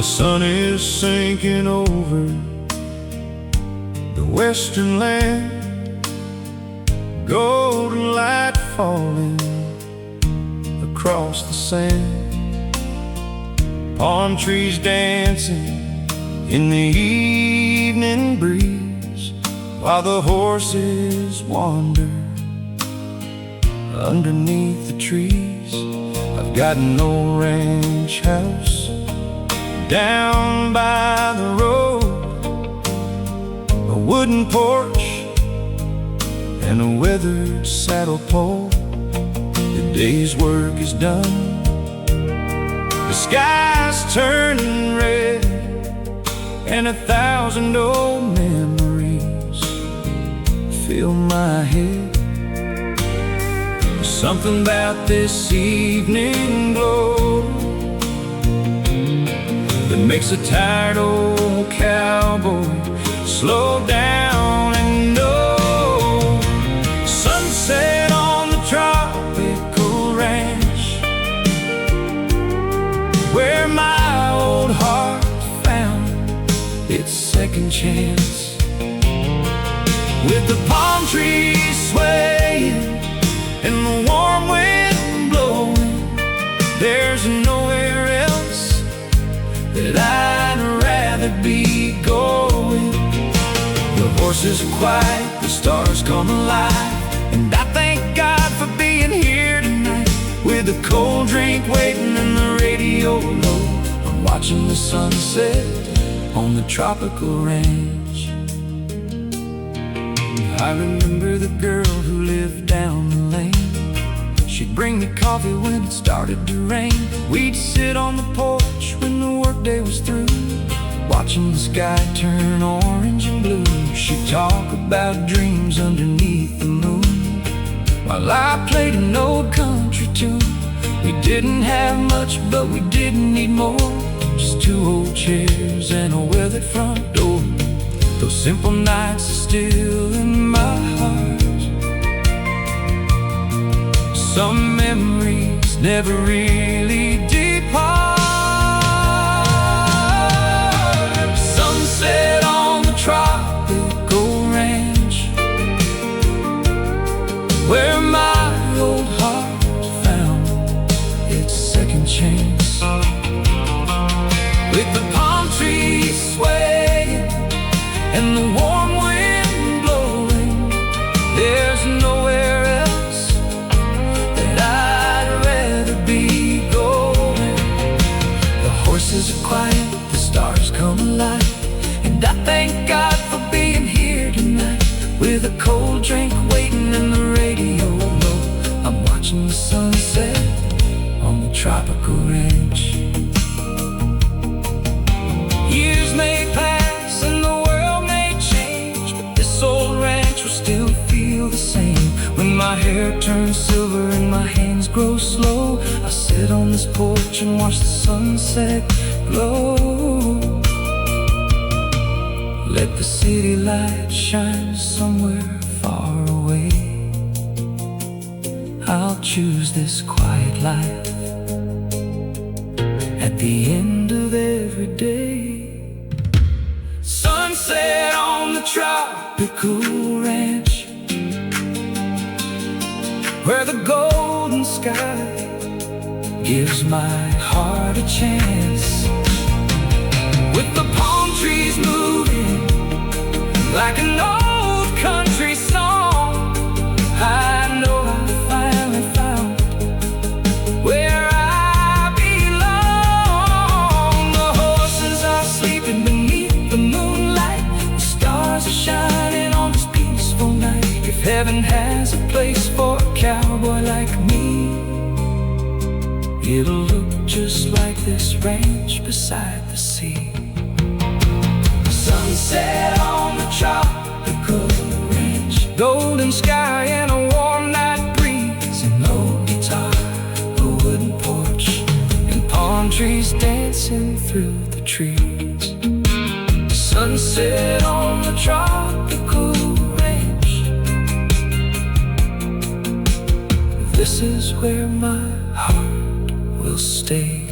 sun is sinking over the western land, golden light falling across the sand, palm trees dancing in the evening breeze, while the horses wander underneath the trees. I've got an old ranch house down by the road, a wooden porch and a weathered saddle pole. The day's work is done, the sky's turning red, and 1,000 old memories fill my head. There's something about this evening glow that makes a tired old cowboy slow down and know. Sunset on the tropical ranch, where my old heart found its second chance. With the palm trees swaying and the warm wind blowing, there's nowhere else that I'd rather be going. The horses are quiet, the stars come alive, and I thank God for being here tonight. With a cold drink waiting and the radio low, I'm watching the sunset on the tropical ranch. I remember the girl who lived down the lane. She'd bring me coffee when it started to rain. We'd sit on the porch when the workday was through, watching the sky turn orange and blue. She'd talk about dreams underneath the moon, while I played an old country tune. We didn't have much, but we didn't need more, just 2 old chairs and a weathered front door. Those simple nights are still in my heart. Some memories never really depart. Sunset on the tropical ranch, where my old heart found its second chance. With the palm trees swaying and the warm wind blowing, there's nowhere else that I'd rather be going. The horses are quiet, the stars come alive, and I thank God for being here tonight. With a cold drink waiting and the radio low, I'm watching the sunset on the tropical ranch. Years may pass and the world may change, but this old ranch will still feel the same. When my hair turns silver and my hands grow slow, I sit on this porch and watch the sunset glow. Let the city light shine somewhere far away. I'll choose this quiet life at the end of every day. Sunset on the tropical ranch, where the golden sky gives my heart a chance. With the palm trees moving like an old country song, I know I finally found where I belong. The horses are sleeping beneath the moonlight, the stars are shining on this peaceful night. If heaven has a place for a cowboy like me, it'll look just like this ranch beside the sea. Sunset on the tropical ranch, golden sky and a warm night breeze, an old guitar, a wooden porch, and palm trees dancing through the trees. Sunset on the tropical ranch, this is where my heart will stay.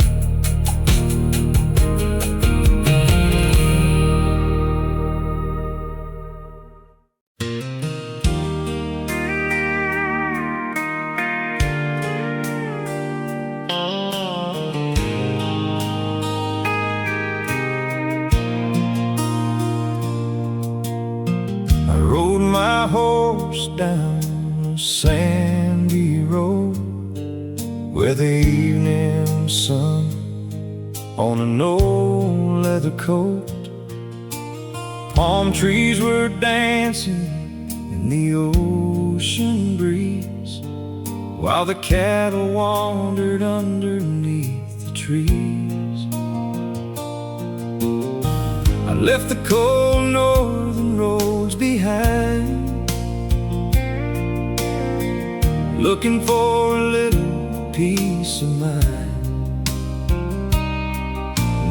horse down a sandy road where the evening sun on an old leather coat. Palm trees were dancing in the ocean breeze while the cattle wandered underneath the trees. I left the cold northern roads behind, looking for a little peace of mind.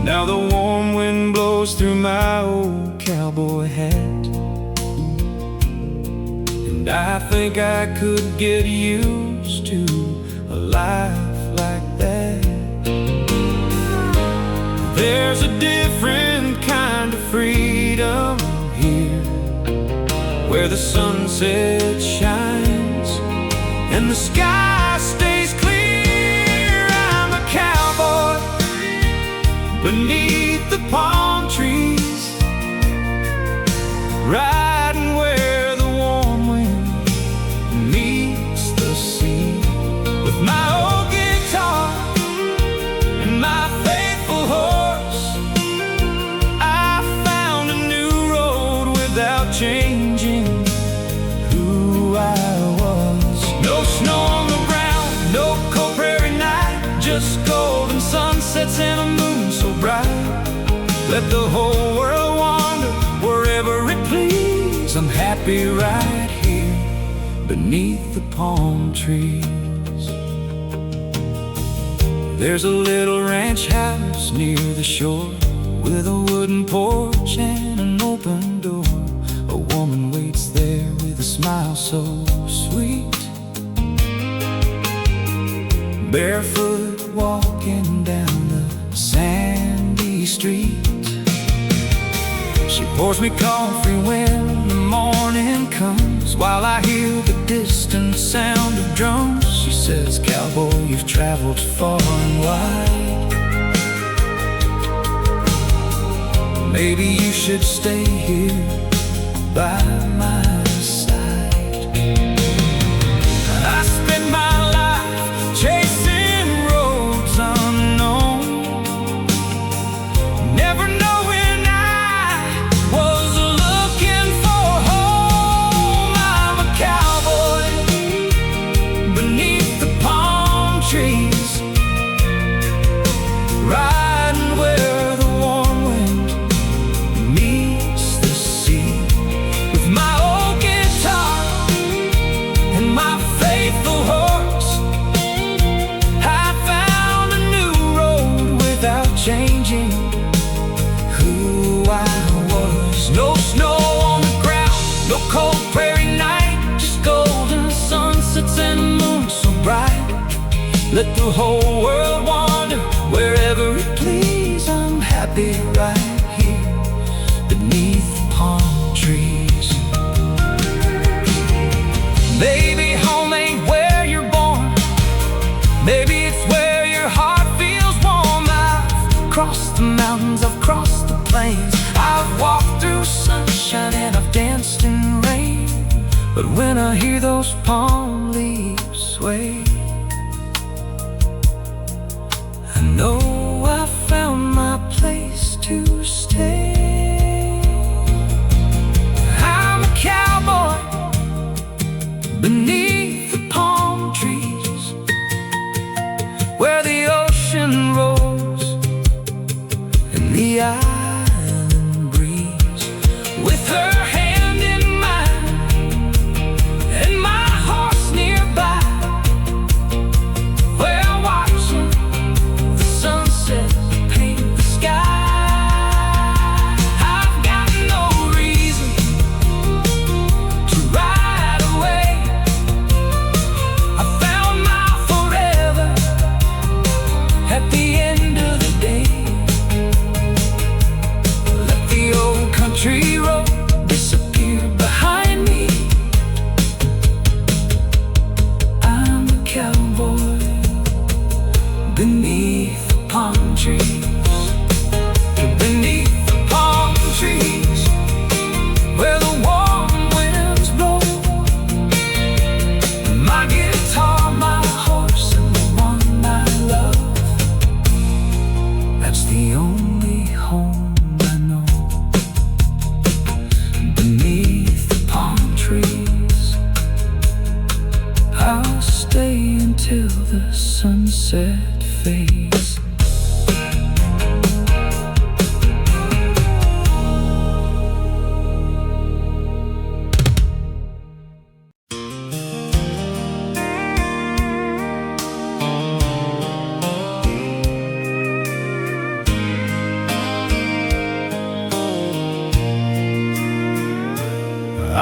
Now the warm wind blows through my old cowboy hat, and I think I could get used to a life like that. There's a different kind of freedom here, where the sunset shines and the sky stays clear. I'm a cowboy beneath the palm trees, riding where the warm wind meets the sea. With my old guitar and my faithful horse, I found a new road without changing who I was. No snow on the ground, no cold prairie night, just golden sunsets and a moon so bright. Let the whole world wander wherever it please. I'm happy right here beneath the palm trees. There's a little ranch house near the shore with a wooden porch and an open door. A woman waits there with a smile so sweet, barefoot walking down the sandy street. She pours me coffee when the morning comes, while I hear the distant sound of drums. She says, "Cowboy, you've traveled far and wide. Maybe you should stay here by my side." I spent my life chasing roads unknown, never knowing I was looking for home. I'm a cowboy beneath the palm trees, riding where the warm wind meets the sea. With my old guitar and my faithful horse, I found a new road without changing who I was. No snow on the ground, no cold prairie night, just golden sunsets and a moon so bright. Let the whole world wander wherever it please. I'm happy right here beneath the palm trees. Maybe home ain't where you're born, maybe it's where your heart feels warm. I've crossed the mountains, I've crossed the plains, I've walked through sunshine and I've danced in rain. But when I hear those palm leaves sway, I know I found my place to stay. I'm a cowboy beneath the palm trees, where the ocean rolls and the island breeze. With her hand in mine and my horse nearby, we're watching the sunset paint the sky. I've got no reason to ride away. I found my forever at the end of the day.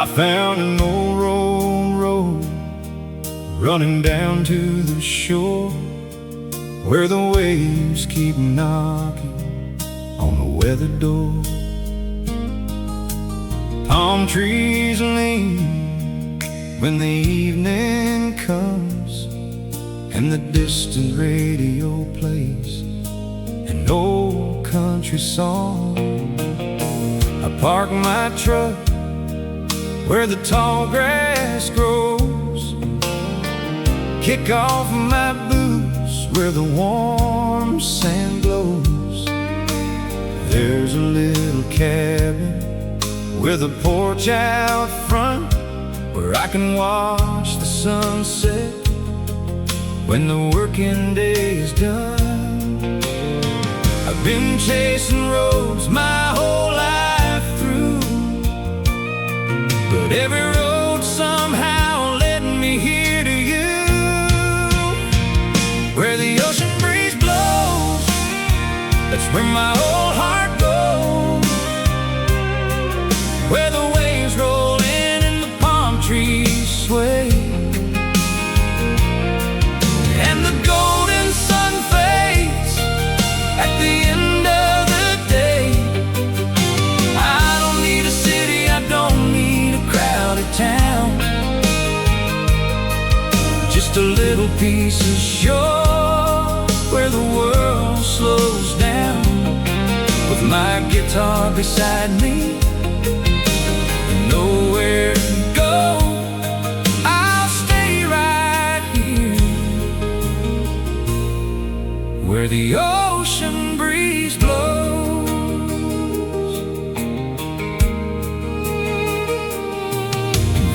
I found an old road running down to the shore, where the waves keep knocking on the weathered door. Palm trees lean when the evening comes, and the distant radio plays an old country song. I park my truck where the tall grass grows, kick off my boots where the warm sand glows. There's a little cabin with a porch out front, where I can watch the sunset when the working day is done. I've been chasing roads my whole life through, but every road somehow led me here to you. Where the ocean breeze blows, that's where my old heart goes. Where the waves roll in and the palm trees sway, and the golden sun fades at the end of the day. I don't need a city, I don't need a crowded town, just a little piece of shore where the world slows down, with my guitar beside me, nowhere to go. I'll stay right here where the ocean breeze blows.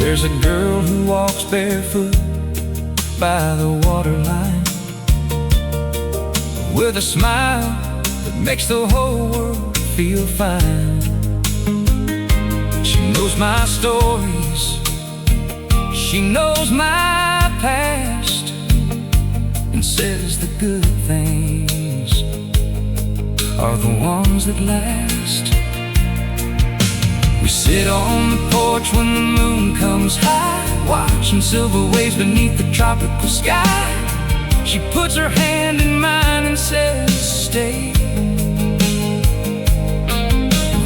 There's a girl who walks barefoot by the waterline, with a smile that makes the whole world feel fine. She knows my stories, she knows my past, and says the good things are the ones that last. We sit on the porch when the moon comes high, watching silver waves beneath the tropical sky. She puts her hand in mine and says, stay.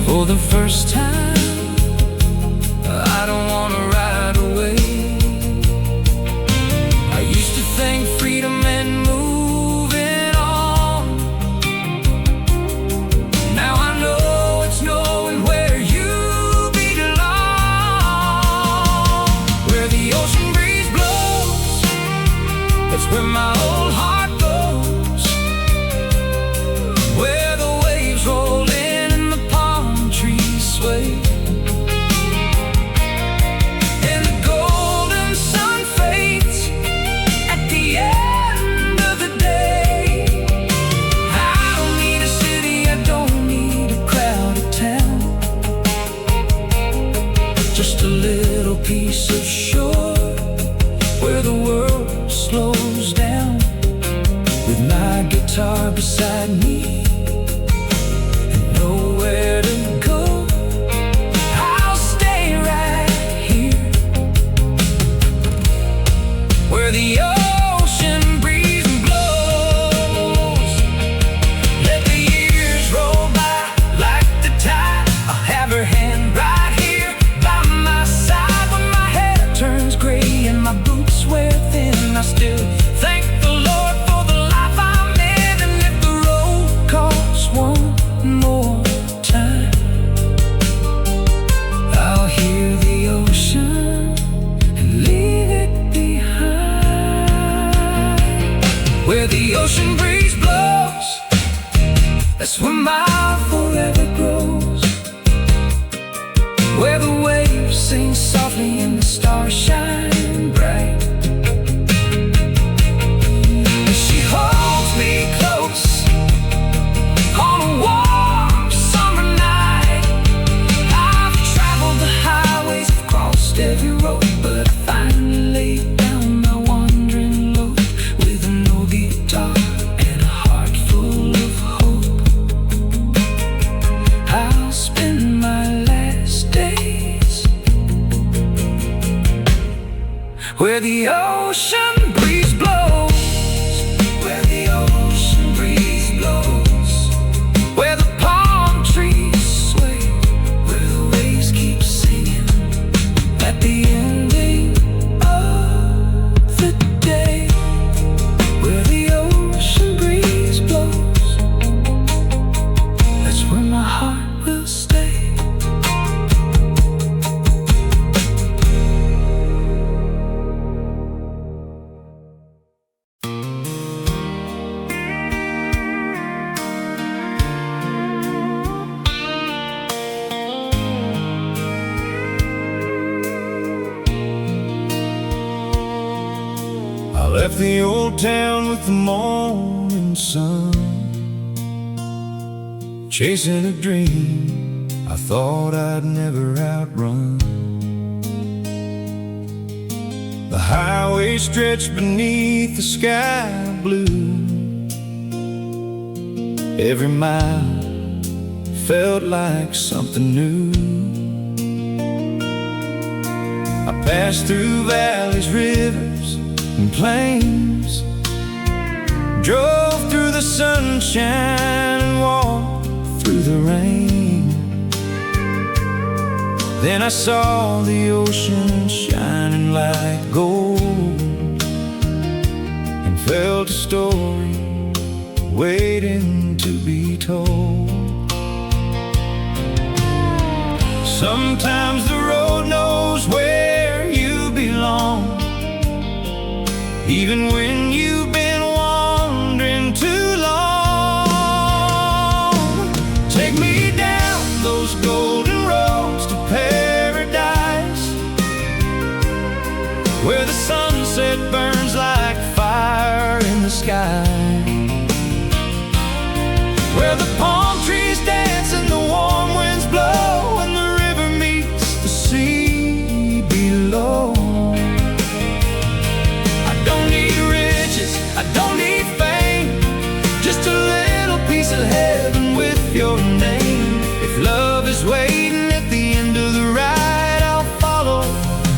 For the first time, I don't want to ride away. I used to think freedom meant moving on. Now I know it's knowing where you belong. Where the ocean breeze blows, that's where my old heart goes. Where the waves roll in and the palm trees sway, and the golden sun fades at the end of the day. I don't need a city, I don't need a crowded town, just a little piece of shore where the world slows down, with my guitar beside me and nowhere to go. I'll stay right here where the ocean breeze blows. Let the years roll by like the tide. I'll have her hand right here by my side. When my hair turns gray and my boots wear thin, I still thank the Lord for the life I'm in. And if the road calls one more time, I'll hear the ocean and leave it behind. Where the ocean breeze blows, that's where my forever grows. Where the waves sing softly and the stars shine bright. She holds me close on a warm summer night. I've traveled the highways, I've crossed every road, but I finally laid down my wandering load with an old guitar and a heart full of hope. I'll spend my last days where the ocean breeze blows, where the ocean breeze blows, where the palm trees sway, where the waves keep singing at the ending of the day, where the ocean breeze blows, that's where my heart will stay. I left the old town with the morning sun, chasing a dream I thought I'd never outrun. The highway stretched beneath the sky blue. Every mile felt like something new. I passed through valleys, rivers, and plains, drove through the sunshine and walked through the rain. Then I saw the ocean shining like gold, and felt a story waiting to be told. Sometimes the road knows where you belong, even when you've been wandering too long. Take me down those golden roads to paradise, where the sunset burns like fire in the sky, where the palm trees dance and the warm winds blow, and the river meets the sea below. I don't need fame, just a little piece of heaven with your name. If love is waiting at the end of the ride, I'll follow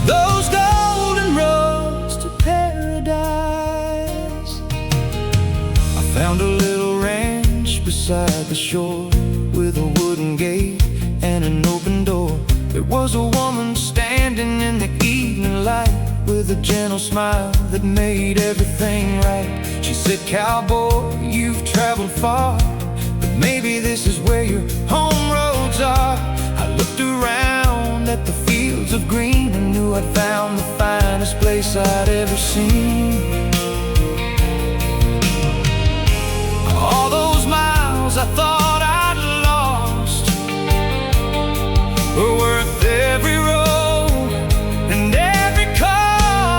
those golden roads to paradise. I found a little ranch beside the shore, with a wooden gate and an open door. There was a woman standing in the evening light, with a gentle smile that made everything right. She said, "Cowboy, you've traveled far, but maybe this is where your home roads are." I looked around at the fields of green and knew I'd found the finest place I'd ever seen. All those miles I thought I'd lost were worth every road and every cost.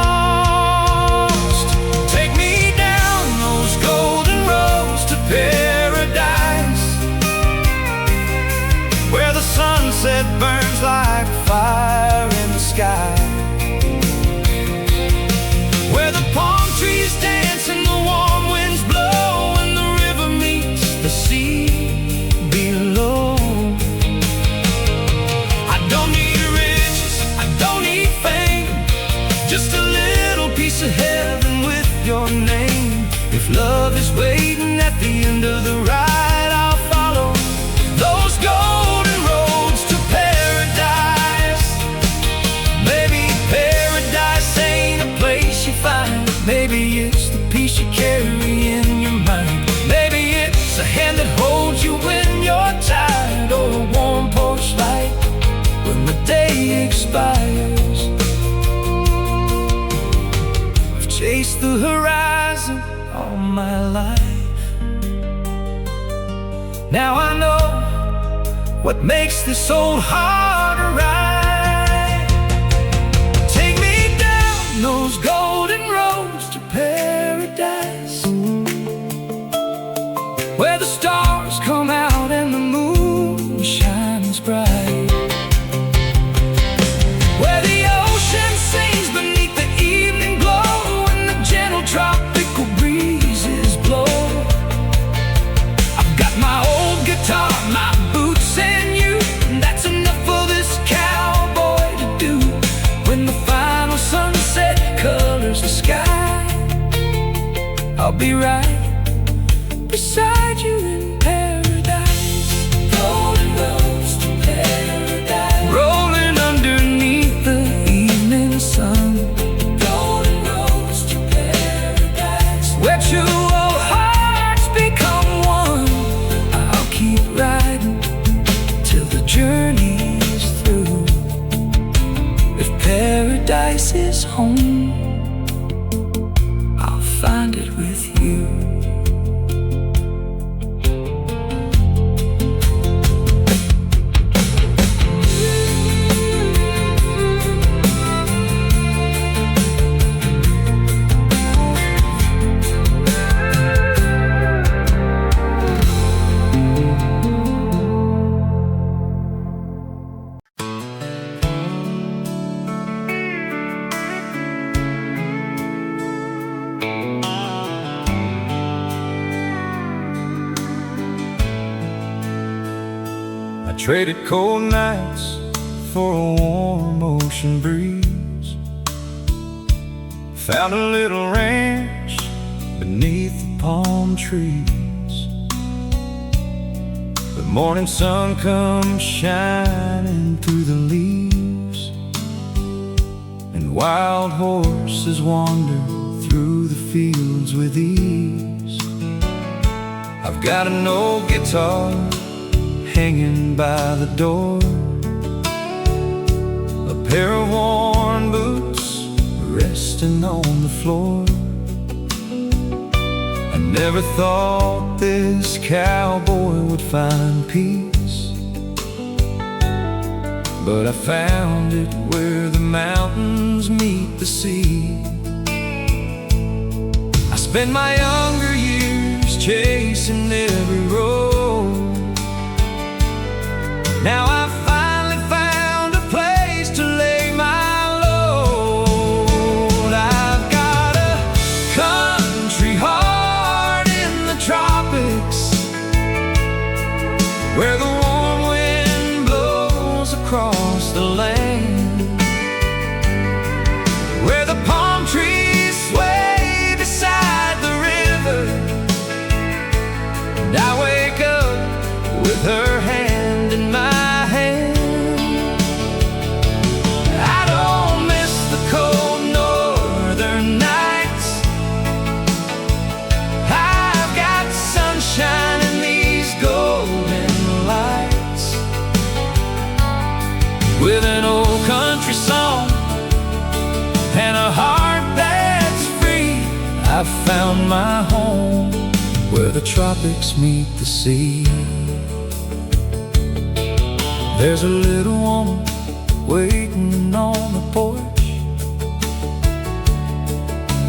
Take me down those golden roads to paradise, where the sunset burns like fire in the sky, where the palm trees dance and the warm winds blow, and the river meets the sea below. I don't need riches, I don't need fame, just a little piece of heaven with your name. If love is waiting at the end of the ride, I'll follow those golden roads to paradise. Maybe paradise ain't a place you find, maybe it's the peace you carry in your mind. Maybe it's a hand that holds you when you're tired, or a warm porch light when the day expires. I've chased the horizon all my life. Now I know what makes this old heart right. Take me down those golden roads to paradise, where the stars come out and the moon shines bright, where the ocean sings beneath the evening glow, and the gentle tropical breezes blow. I've got my old guitar, my boots, and you, and that's enough for this cat. be right beside you in paradise. Golden roads to paradise, rolling underneath the evening sun. Golden roads to paradise, where two old hearts become one. I'll keep riding till the journey's through. If paradise is home, I'll find it with you. I traded cold nights for a warm ocean breeze, found a little ranch beneath the palm trees. The morning sun comes shining through the leaves, and wild horses wander through the fields with ease. I've got an old guitar hanging by the door, a pair of worn boots resting on the floor. I never thought this cowboy would find peace, but I found it where the mountains meet the sea. I spent my younger years chasing every road. Now I've finally found a place to lay my load. I've got a country heart in the tropics, where the warm wind blows across the land, where the palm trees sway beside the river, and I wake up with her hand in my hand. I don't miss the cold northern nights. I've got sunshine in these golden lights. With an old country song and a heart that's free, I've found my home where the tropics meet the sea. There's a little woman waiting on the porch,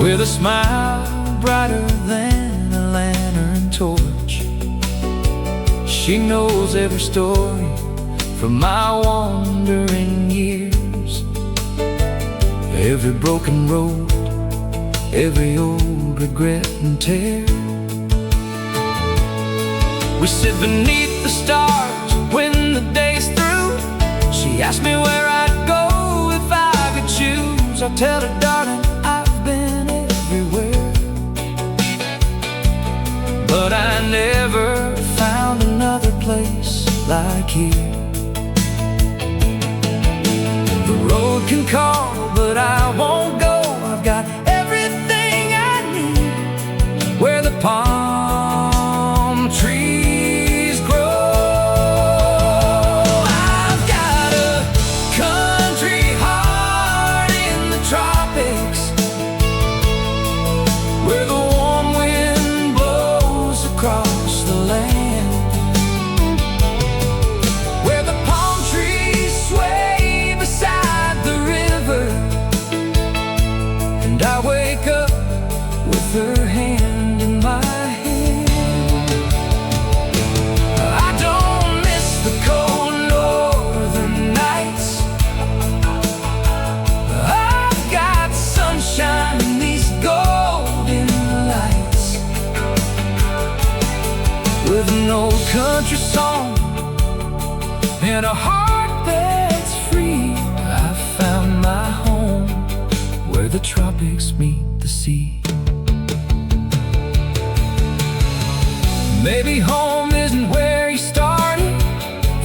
with a smile brighter than a lantern torch. She knows every story from my wandering years, every broken road, every old regret and tear. We sit beneath the stars when the day's through. She asked me where I'd go if I could choose. I tell her, darling, I've been everywhere, but I never found another place like here. The road can call, but I won't go. I've got everything I need where the palm trees grow. I've got a country heart in the tropics, where the warm wind blows across the land, where the palm trees sway beside the river, and I wake up with her hand in my hand. I don't miss the cold northern nights. I've got sunshine in these golden lights. With an old country song and a heart that's free, I found my home where the tropics meet the sea. Maybe home isn't where you started,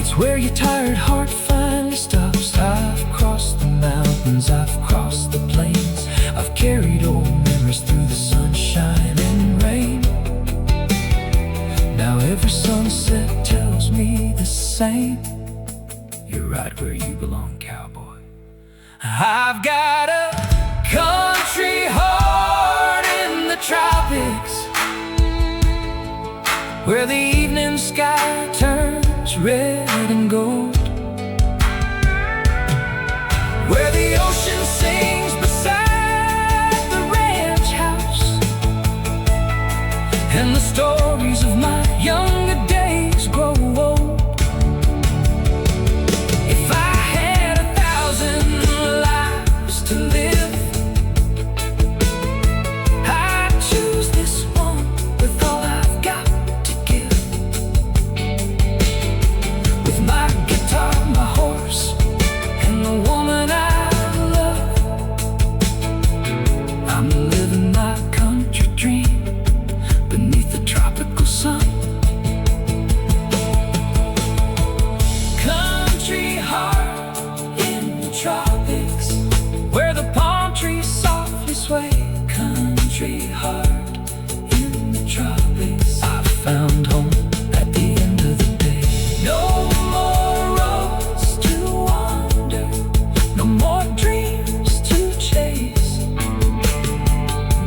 it's where your tired heart finally stops. I've crossed the mountains, I've crossed the plains, I've carried old memories through the sunshine and rain. Now every sunset tells me the same: you're right where you belong, cowboy. I've got a country heart in the tropics, where the evening sky turns red and gold, where the ocean sings beside the ranch house, and the stories of my younger days grow old. If I had 1,000 lives to live, I'd choose this one with all I've got to give. With my guitar, my horse, and the woman I love, I'm living my country dream beneath the tropical sun. Country heart in the tropics, where the palm trees softly sway. Country heart in the tropics, I found home at the end of the day. No more roads to wander, no more dreams to chase,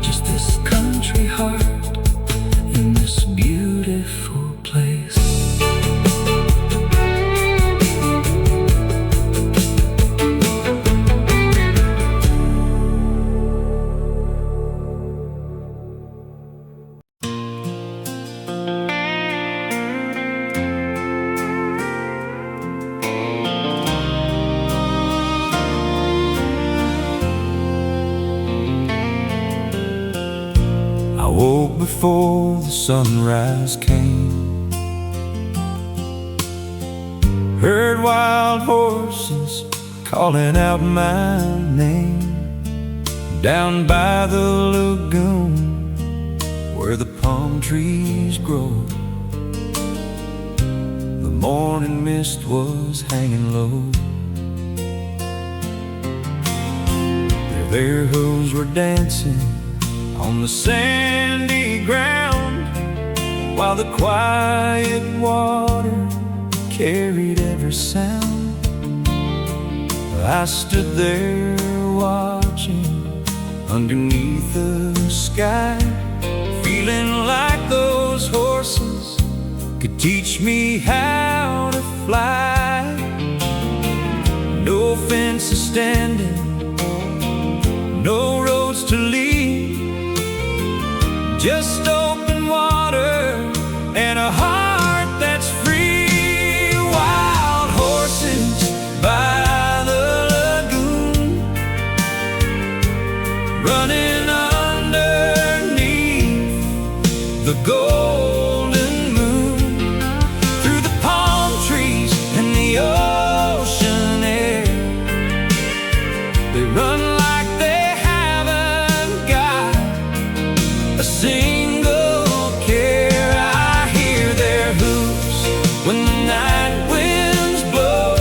just this country heart in this beautiful place. I woke before the sunrise came, heard wild horses calling out my name, down by the lagoon where the palm trees grow. The morning mist was hanging low. Their hooves were dancing on the sandy ground, while the quiet water carried every sound. I stood there watching underneath the sky, feeling like those horses could teach me how to fly. No fences standing, no roads to lead, just open water and a heart that's free. Wild horses by the lagoon, running underneath the golden moon, through the palm trees and the ocean air. They run like they haven't got a single care. I hear their hooves when the night winds blow.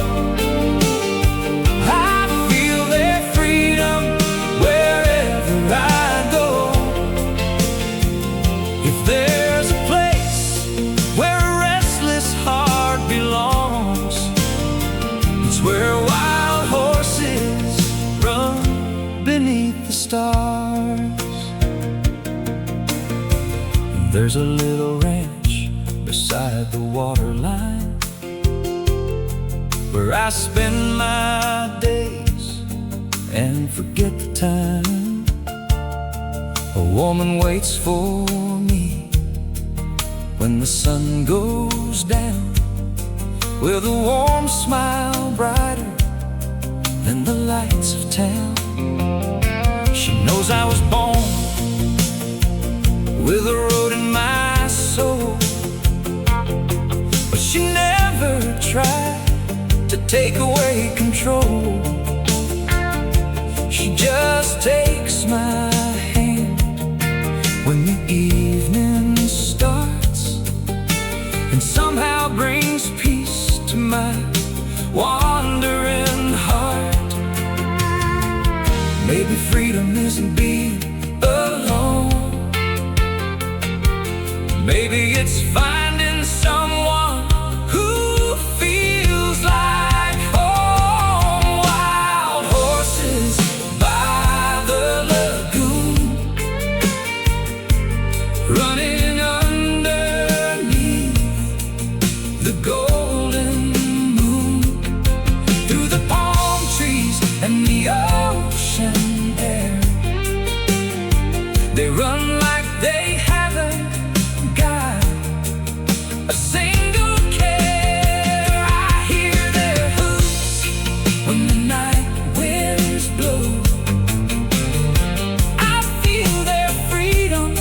I feel their freedom wherever I go. If there's a place where a restless heart belongs, it's where wild horses run beneath the stars. There's a little ranch beside the waterline, where I spend my days and forget the time. A woman waits for me when the sun goes down, with a warm smile brighter than the lights of town. She knows I was born with a road in my soul, but she never tried to take away control. She just takes my hand when the evening starts, wandering heart. Maybe freedom isn't being alone. Maybe it's finding someone who feels like home. Wild horses by the lagoon, running underneath the golden moon, through the palm trees and the ocean air. They run like they haven't got a single care. I hear their hooves when the night winds blow. I feel their freedom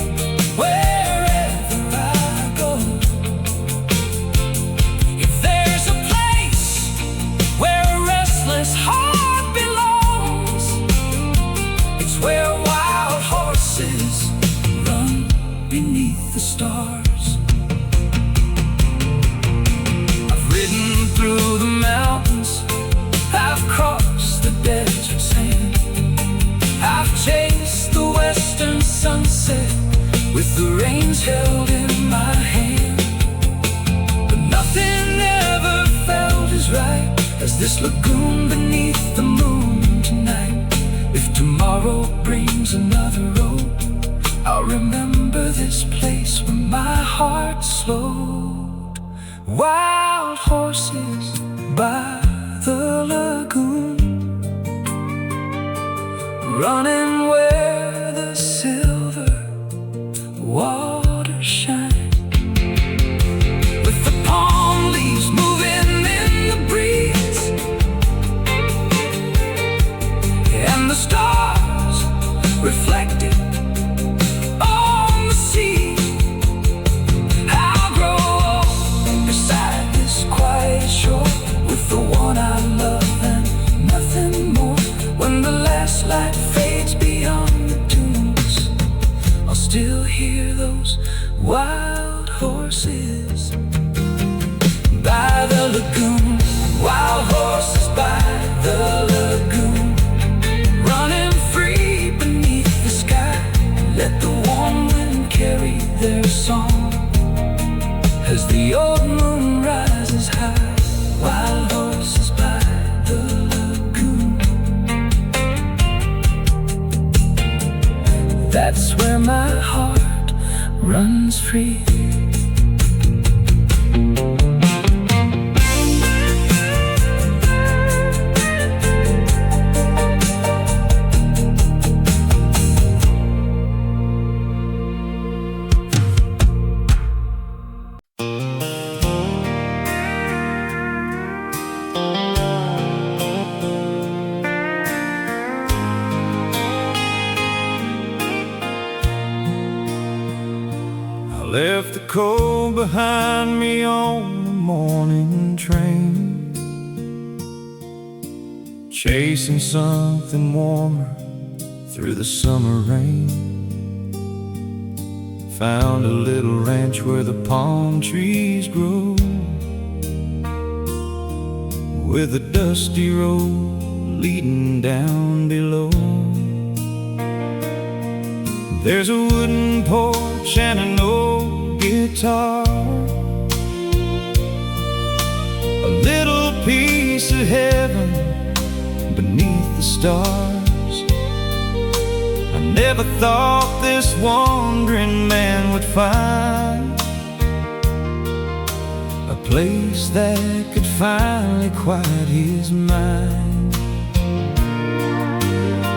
wherever I go. If there's a place where a restless heart belongs, it's where wild horses run beneath the stars. I've ridden through the mountains, I've crossed the desert sand, I've chased the western sunset with the reins held in my hand. But nothing ever felt as right as this lagoon beneath the moon tonight. If tomorrow brings another road, I'll remember this place where my heart slowed. Wild horses by the lagoon, running where the silver water shines, with the palm leaves moving in the breeze, and the stars reflected on the sea. I'll grow old beside this quiet shore, with the one I love and nothing more. When the last light fades beyond the dunes, I'll still hear those wild horses by the lagoon. Wild horses by the lagoon, running free beneath the sky. Let the warm wind carry their song as the old moon rises high. Wild horses by the lagoon, that's where my heart runs free. Left the cold behind me on the morning train, chasing something warmer through the summer rain. Found a little ranch where the palm trees grow, with a dusty road leading down below. There's a wooden porch and an old guitar, a little piece of heaven beneath the stars. I never thought this wandering man would find a place that could finally quiet his mind.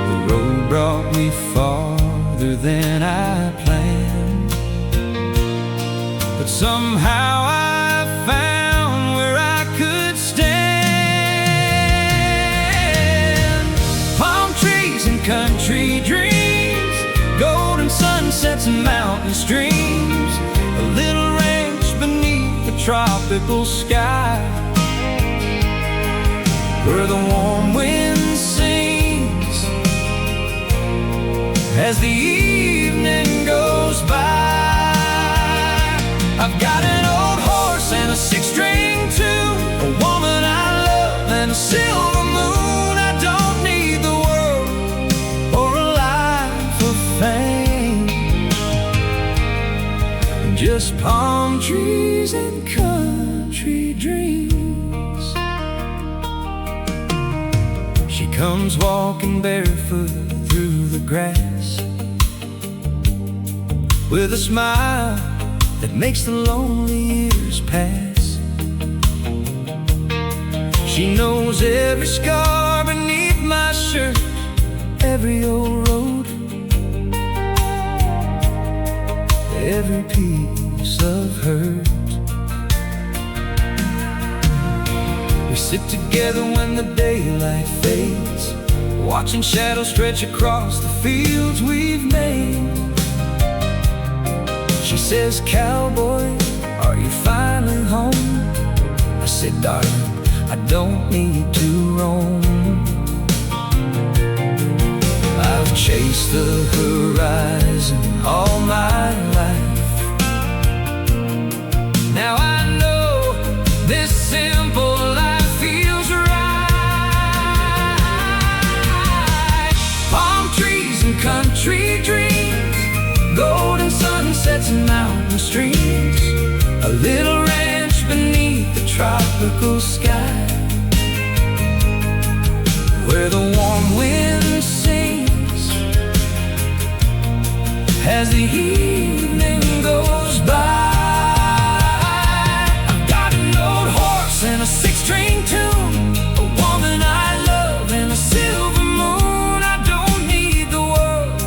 The road brought me farther than I planned, but somehow I found where I could stand. Palm trees and country dreams, golden sunsets and mountain streams, a little ranch beneath the tropical sky, where the warm wind sings as the evening goes by. I've got an old horse and a six-string tune, a woman I love palm trees and country dreams. She comes walking barefoot through the grass, with a smile that makes the lonely years pass. She knows every scar beneath my shirt, every old road, every piece of hurt. We sit together when the daylight fades, watching shadows stretch across the fields we've made. She says, "Cowboy, are you finally home?" I said, "Darling, I don't need to roam. I've chased the horizon all my life. Now I know this simple life feels right. Palm trees and country dreams, golden sunsets and mountain streams, a little ranch beneath the tropical sky, where the warm wind sings as the evening goes by. I've got an old horse and a six-string tune, a woman I love and a silver moon. I don't need the world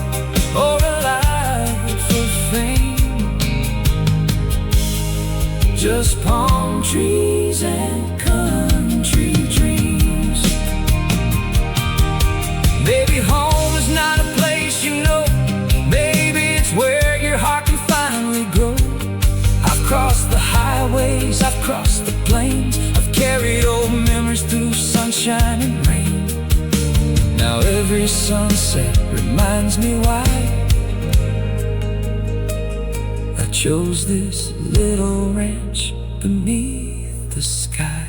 or a life of fame, just palm trees and country dreams. Baby, home is not a place you know. Baby, it's where your heart can finally grow. I've crossed the highways, I've crossed the plains, I've carried old memories through sunshine and rain. Now every sunset reminds me why I chose this little ranch beneath the sky.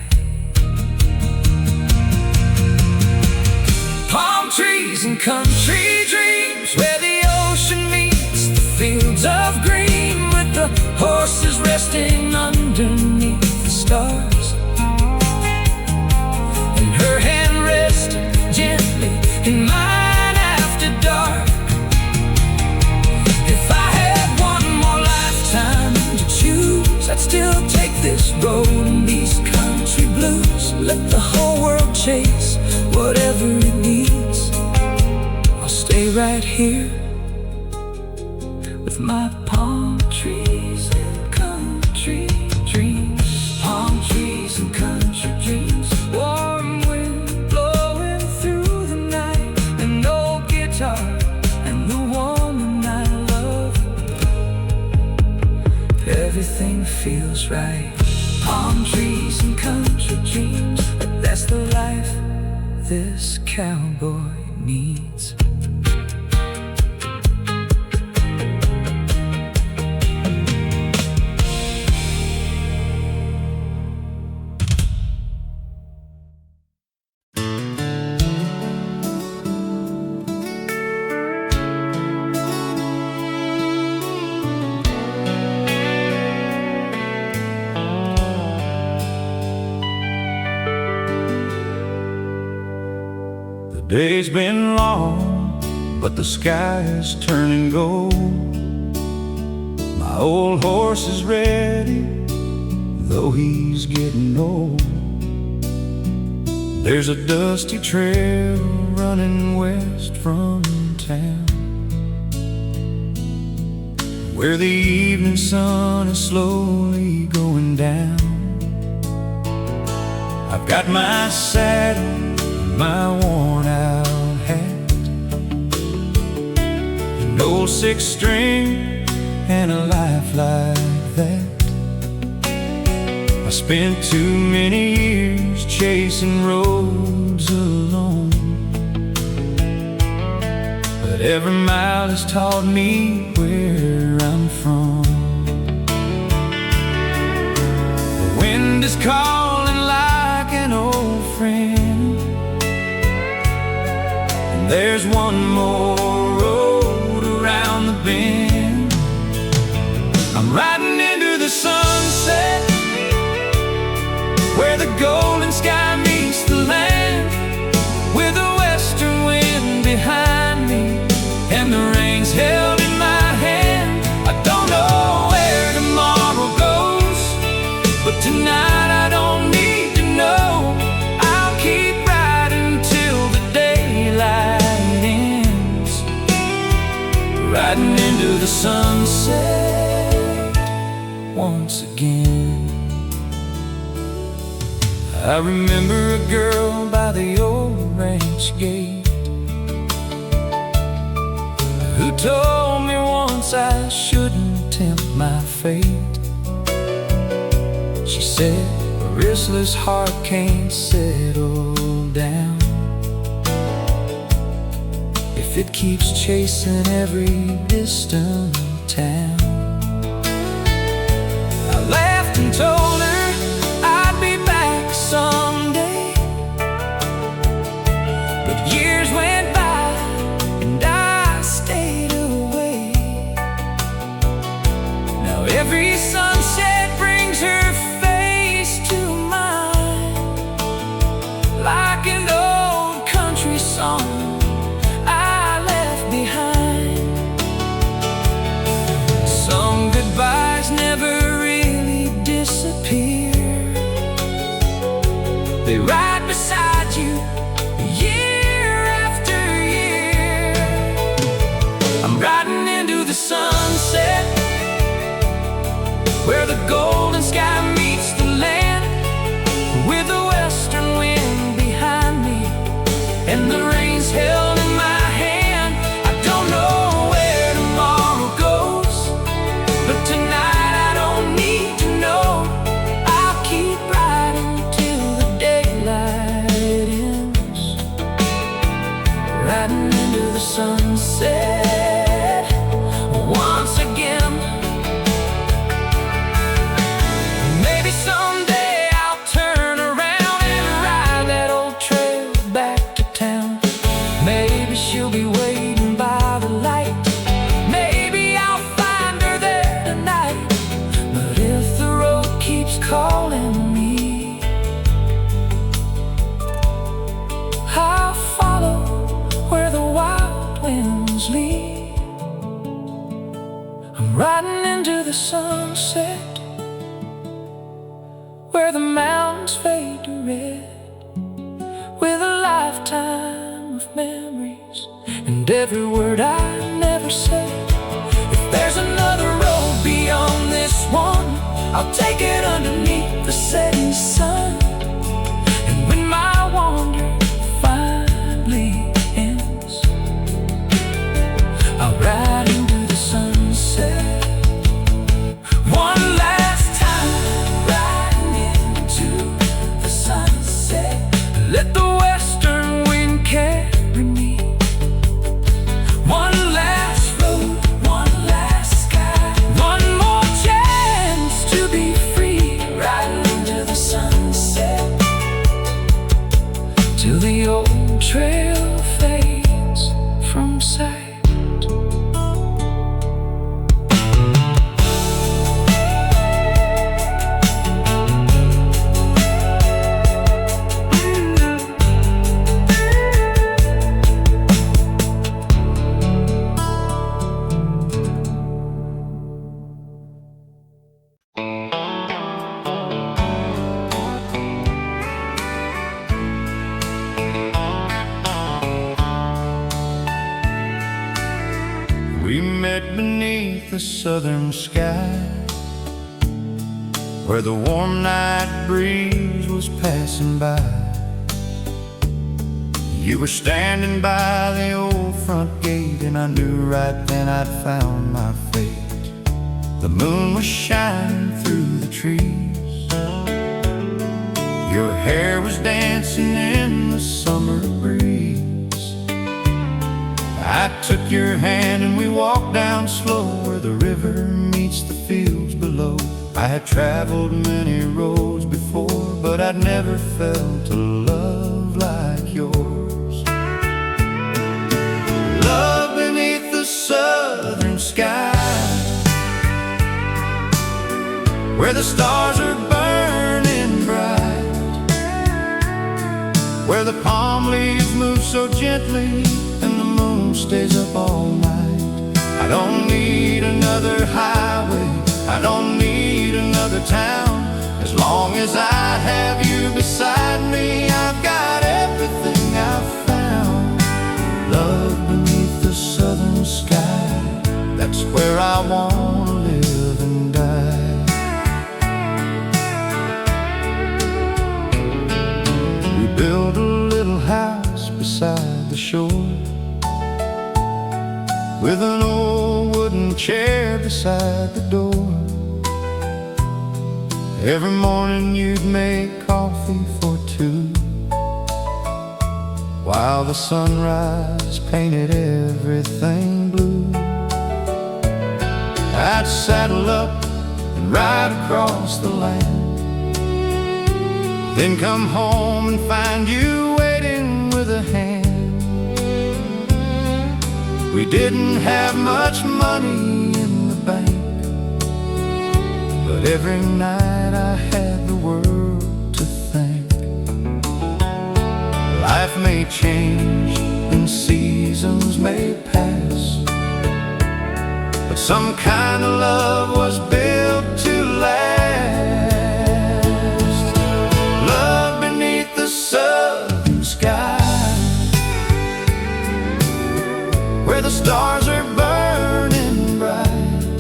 Palm trees and country dreams, where the ocean meets the fields of green, with the horses resting underneath the stars, and her hand resting gently in mine after dark. If I had one more lifetime to choose, I'd still take this road and these country blues. Let the whole world chase whatever it needs. I'll stay right here with my palm trees and country dreams. Palm trees and country dreams, warm wind blowing through the night, an old guitar and the woman I love. Everything feels right. Palm trees and country dreams, that's the life this cowboy needs. The day's been long, but the sky is turning gold. My old horse is ready, though he's getting old. There's a dusty trail running west from town, where the evening sun is slowly going down. I've got my saddle, my worn-out hat, an old six-string, and a life like that. I spent too many years chasing roads alone, but every mile has taught me where I'm from. The wind is calling like an old friend, and there's one more road around the bend. I'm riding into the golden sky meets the land, with a western wind behind me and the reins held in my hand. I don't know where tomorrow goes, but tonight I don't need to know. I'll keep riding till the daylight ends, riding into the sunset once again. I remember a girl by the old ranch gate who told me once I shouldn't tempt my fate. She said a restless heart can't settle down if it keeps chasing every distant town. I laughed and told her I'd be back someday, but years went by and I stayed away. Now every sunset brings her face to mine, like an old country song I left behind. Some goodbyes never really disappear, they ride beside you year after year. I'm riding into the sunset, where the golden sky meets the land, with a western wind behind me and the reins held in my hand. I don't know where tomorrow goes, but tonight I don't need to know. I'll keep riding till the daylight ends, riding into the sunset once again. Maybe someday I'll turn around and ride that old trail back to town. Maybe she'll be waiting by the light, maybe I'll find her there tonight. But if the road keeps calling me, I'll follow where the wild winds lead. I'm riding into the sunset, where the mountains fade to red, with a lifetime of memories and every word I never said. If there's another road beyond this one, I'll take it underneath the setting sun. And when my wander finally ends, I'll ride into the sunset one last time, riding into the sunset. Let the western wind carry me. One last road, one last sky, one more chance to be free, riding into the sunset till the old trail fades from sight. We met beneath the southern sky, where the warm night breeze was passing by. You were standing by the old front gate, and I knew right then I'd found my fate. The moon was shining through the trees, your hair was dancing in the summer breeze. I took your hand and we walked down slow, where the river meets the fields below. I had traveled many roads before, but I'd never felt a love like yours. Love beneath the southern sky, where the stars are burning bright, where the palm leaves move so gently and the moon stays up all night. I don't need another highway, I don't need another town. As long as I have you beside me, I've got everything I've found. Love beneath the southern sky, that's where I want to live and die. We built a little house beside the shore, with an old wooden chair beside the door. Every morning you'd make coffee for two, while the sunrise painted everything blue. I'd saddle up and ride across the land, then come home and find you waiting with a hand. We didn't have much money in the bank, but every night I had the world to thank. Life may change and seasons may pass, but some kind of love was built to last. Love beneath the southern sky, where the stars are burning bright,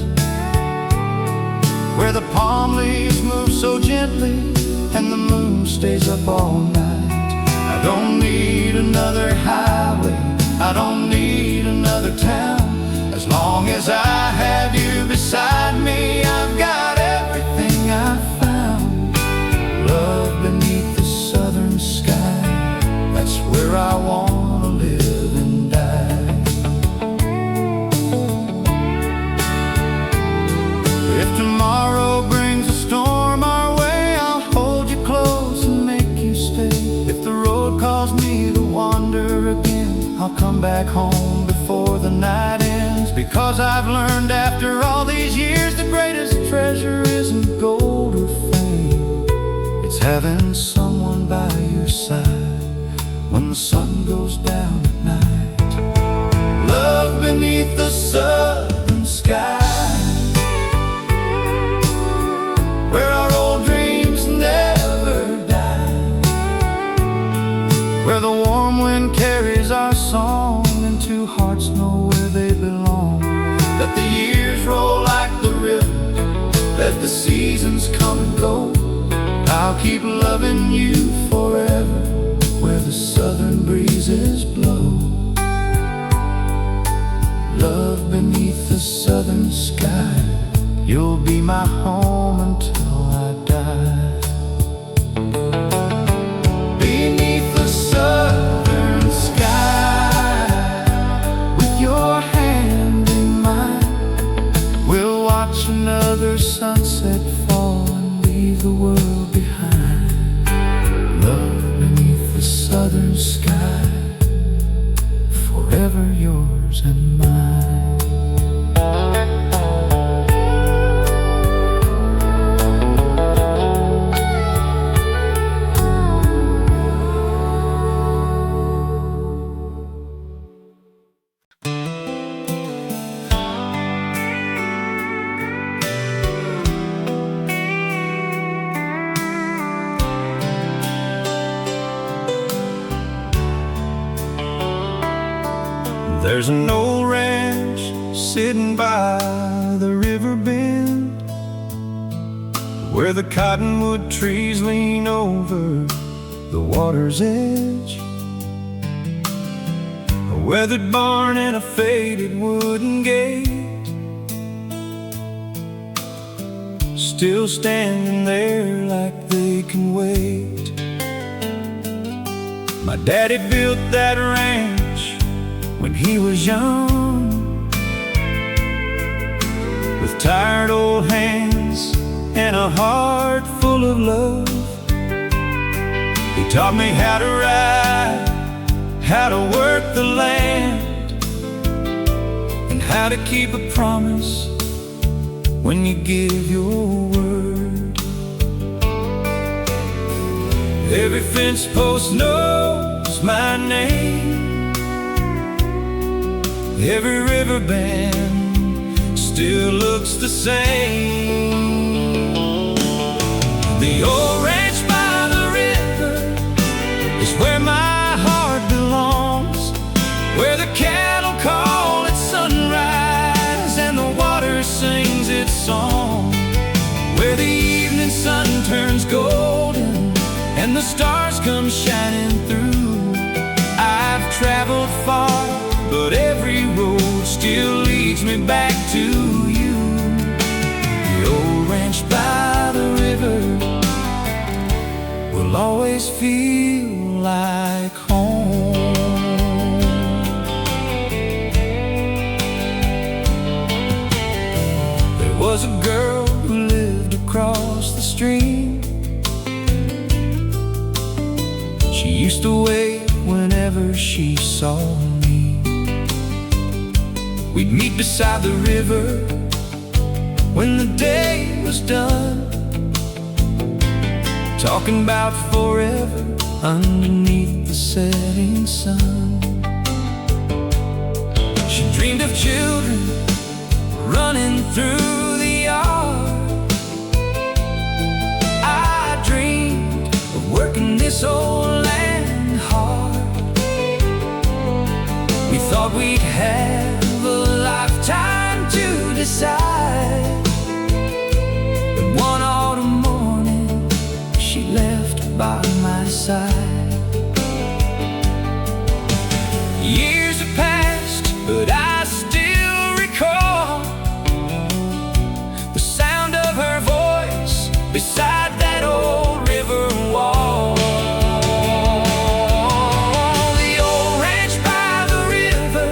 where the palm leaves move so gently and the moon stays up all night. I don't need another highway, I don't need another town. As long as I have you beside me, I've got everything I've found. Love beneath the southern sky, that's where I want to live and die. If tomorrow brings a storm our way, I'll hold you close and make you stay. If the road calls me to wander again, I'll come back home before the night ends. Because I've learned after all these years, the greatest treasure isn't gold or fame, it's having someone by your side when the sun goes down at night. Love beneath the southern sky, where our old dreams never die, where the warm wind carries our song and two hearts know where they belong. Let the years roll like the river, let the seasons come and go. I'll keep loving you forever, where the southern breezes blow. Love beneath the southern sky, you'll be my home until I die. Beneath the southern sky, with your hand in mine, we'll watch another sunset fall and leave the world behind. Love beneath the southern sky, forever yours and mine. There's an old ranch sitting by the river bend, where the cottonwood trees lean over the water's edge. A weathered barn and a faded wooden gate, still standing there like they can wait. My daddy built that ranch when he was young, with tired old hands and a heart full of love. He taught me how to ride, how to work the land, and how to keep a promise when you give your word. Every fence post knows my name. Every river bend still looks the same. The old ranch by the river is where my heart belongs, where the cattle call at sunrise and the water sings its song, where the evening sun turns golden and the stars come shining through. I've traveled far, but every road still leads me back to you. The old ranch by the river will always feel like home. There was a girl who lived across the stream. She used to wave whenever she saw me. We'd meet beside the river when the day was done, talking about forever underneath the setting sun. She dreamed of children running through the yard. I dreamed of working this old land hard. We thought we'd have a lifetime to decide. But one autumn morning she left by my side. Years have passed, but I still recall the sound of her voice beside that old river wall. The old ranch by the river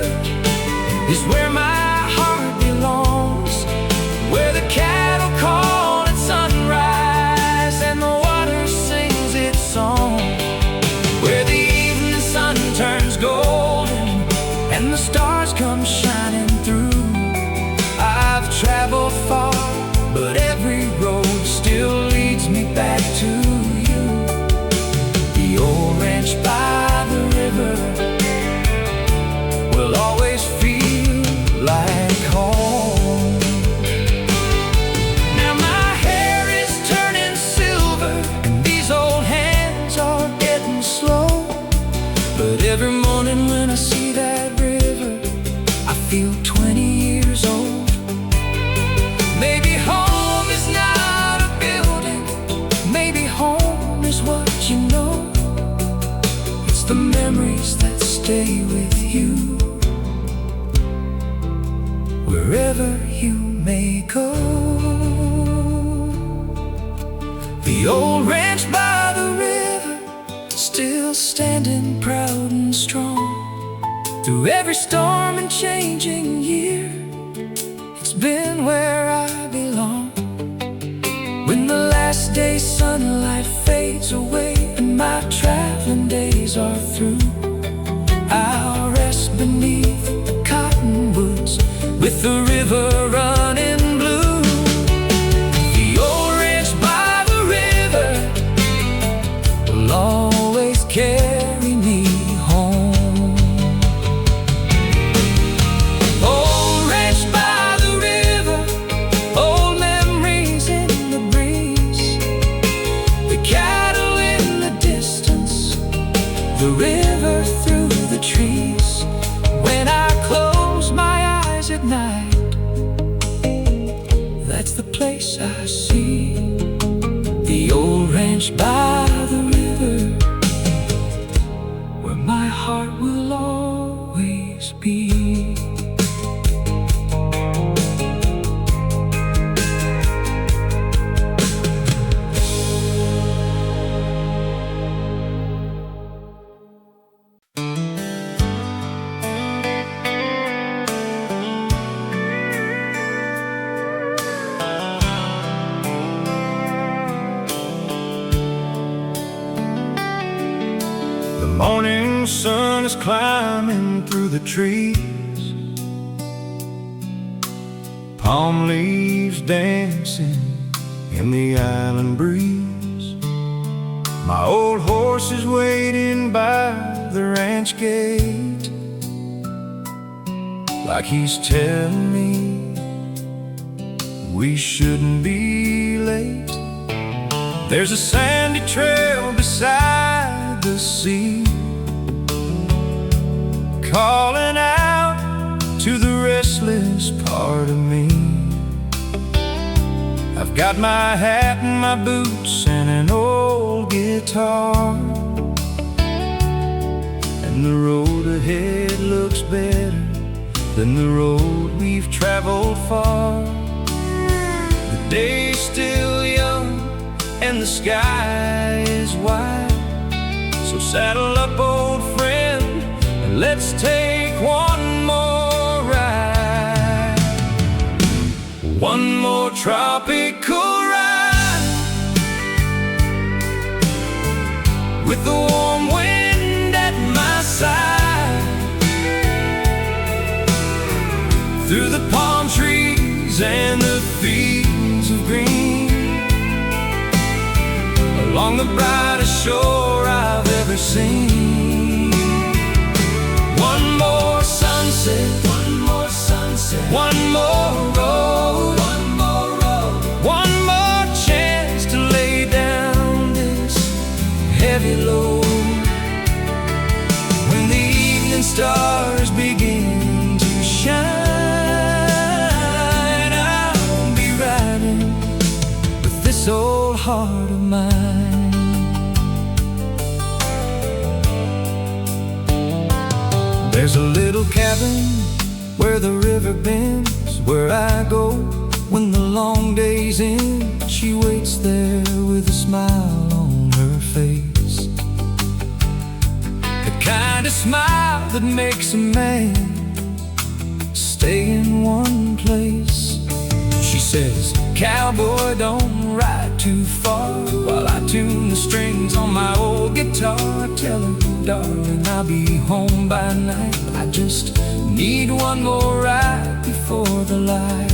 is where my heart belongs, where the cattle call at sunrise and the water sings its song, where the evening sun turns golden and the stars come shining through. I've traveled far, but every road still leads me back to you. The old ranch by the river will always feel like home. Now my hair is turning silver and these old hands are getting slow, but every morning when I see that river I feel 20 years old. Maybe home is not a building, maybe home is what you know. It's the memories that stay with you, wherever you may go. The old ranch by the river, still standing proud and strong. Through every storm and changing year, it's been where I belong. When the last day's sunlight fades away and my traveling days are through, I'll rest beneath the cottonwoods with the river running blue. The old ranch by the river will always carry me home. Old ranch by the river, old memories in the breeze, the cattle in the distance, the river through the trees. When I close my eyes at night, that's the place I see. The old ranch by the river, where my heart will always be. The morning sun is climbing through the trees, palm leaves dancing in the island breeze. My old horse is waiting by the ranch gate, like he's telling me we shouldn't be late. There's a sandy trail beside the sea, calling out to the restless part of me. I've got my hat and my boots and an old guitar, and the road ahead looks better than the road we've traveled far. The day's still young and the sky is wide, so saddle up, old friend, and let's take one more ride. One more tropical ride, with the warm wind at my side, through the palm trees and the fields of green, along the brightest shore I've ever seen. One more sunset, one more sunset, one more road, one more road, one more chance to lay down this heavy load. When the evening stars begin to shine, I'll be riding with this old heart of mine. There's a little cabin where the river bends, where I go when the long day's end. She waits there with a smile on her face, the kind of smile that makes a man stay in one place. She says, "Cowboy, don't ride too far while I tune the strings on my old guitar." I tell her, "Darling, I'll be home by night. I just need one more ride before the light."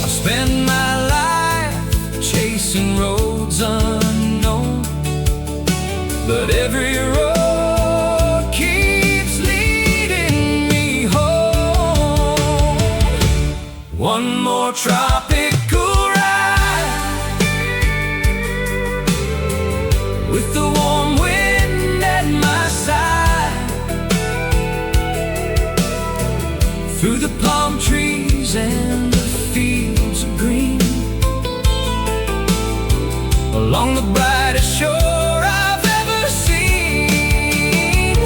I've spent my life chasing roads unknown, but every road keeps leading me home. One more tropical ride, with the warm wind at my side, through the palm trees and the fields of green, along the brightest shore I've ever seen.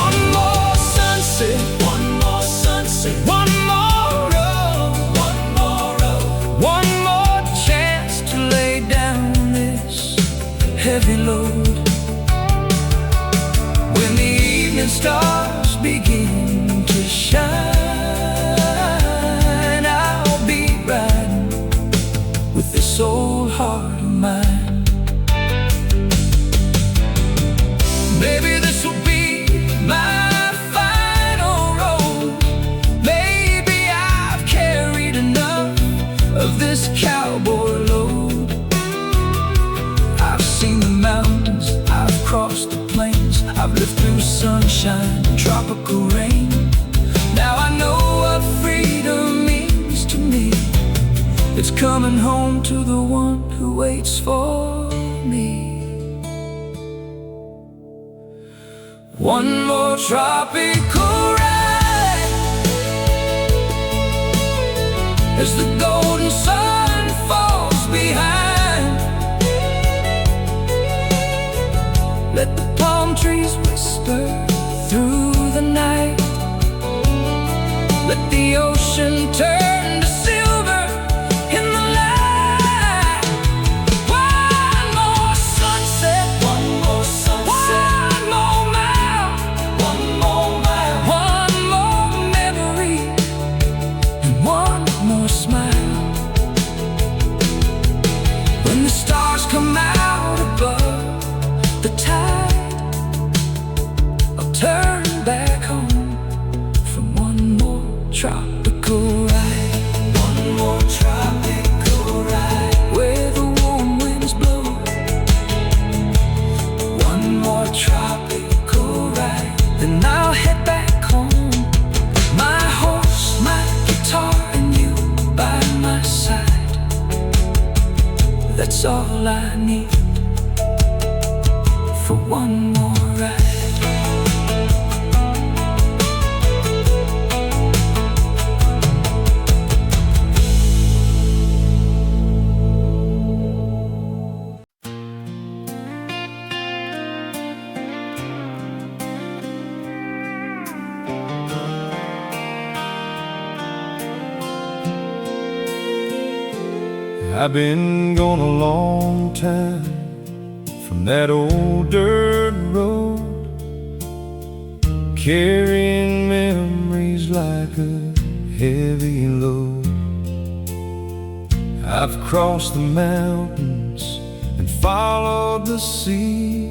One more sunset, one more sunset, one more road, one more road, one more chance to lay down this heavy load. When the evening stars begin to shine, I'll be riding with this old heart of mine. Maybe this will be my final road. Maybe I've carried enough of this cowboy load. I've seen the mountains, I've crossed the plains, I've lived through sunshine and tropical rain. Now I know what freedom means to me. It's coming home to the one who waits for me. One more tropical ride, as the golden sun falls behind. Let the palm trees whisper through the night. Let the ocean turn to silver in the light. One more sunset, one more sunset, one more mile, one more mile, one more memory, and one more smile. When the stars come out above the tide, I'll turn back home from one more tropical ride. for one more ride. I've been gone a long time from that old dirt road, carrying memories like a heavy load. I've crossed the mountains and followed the sea,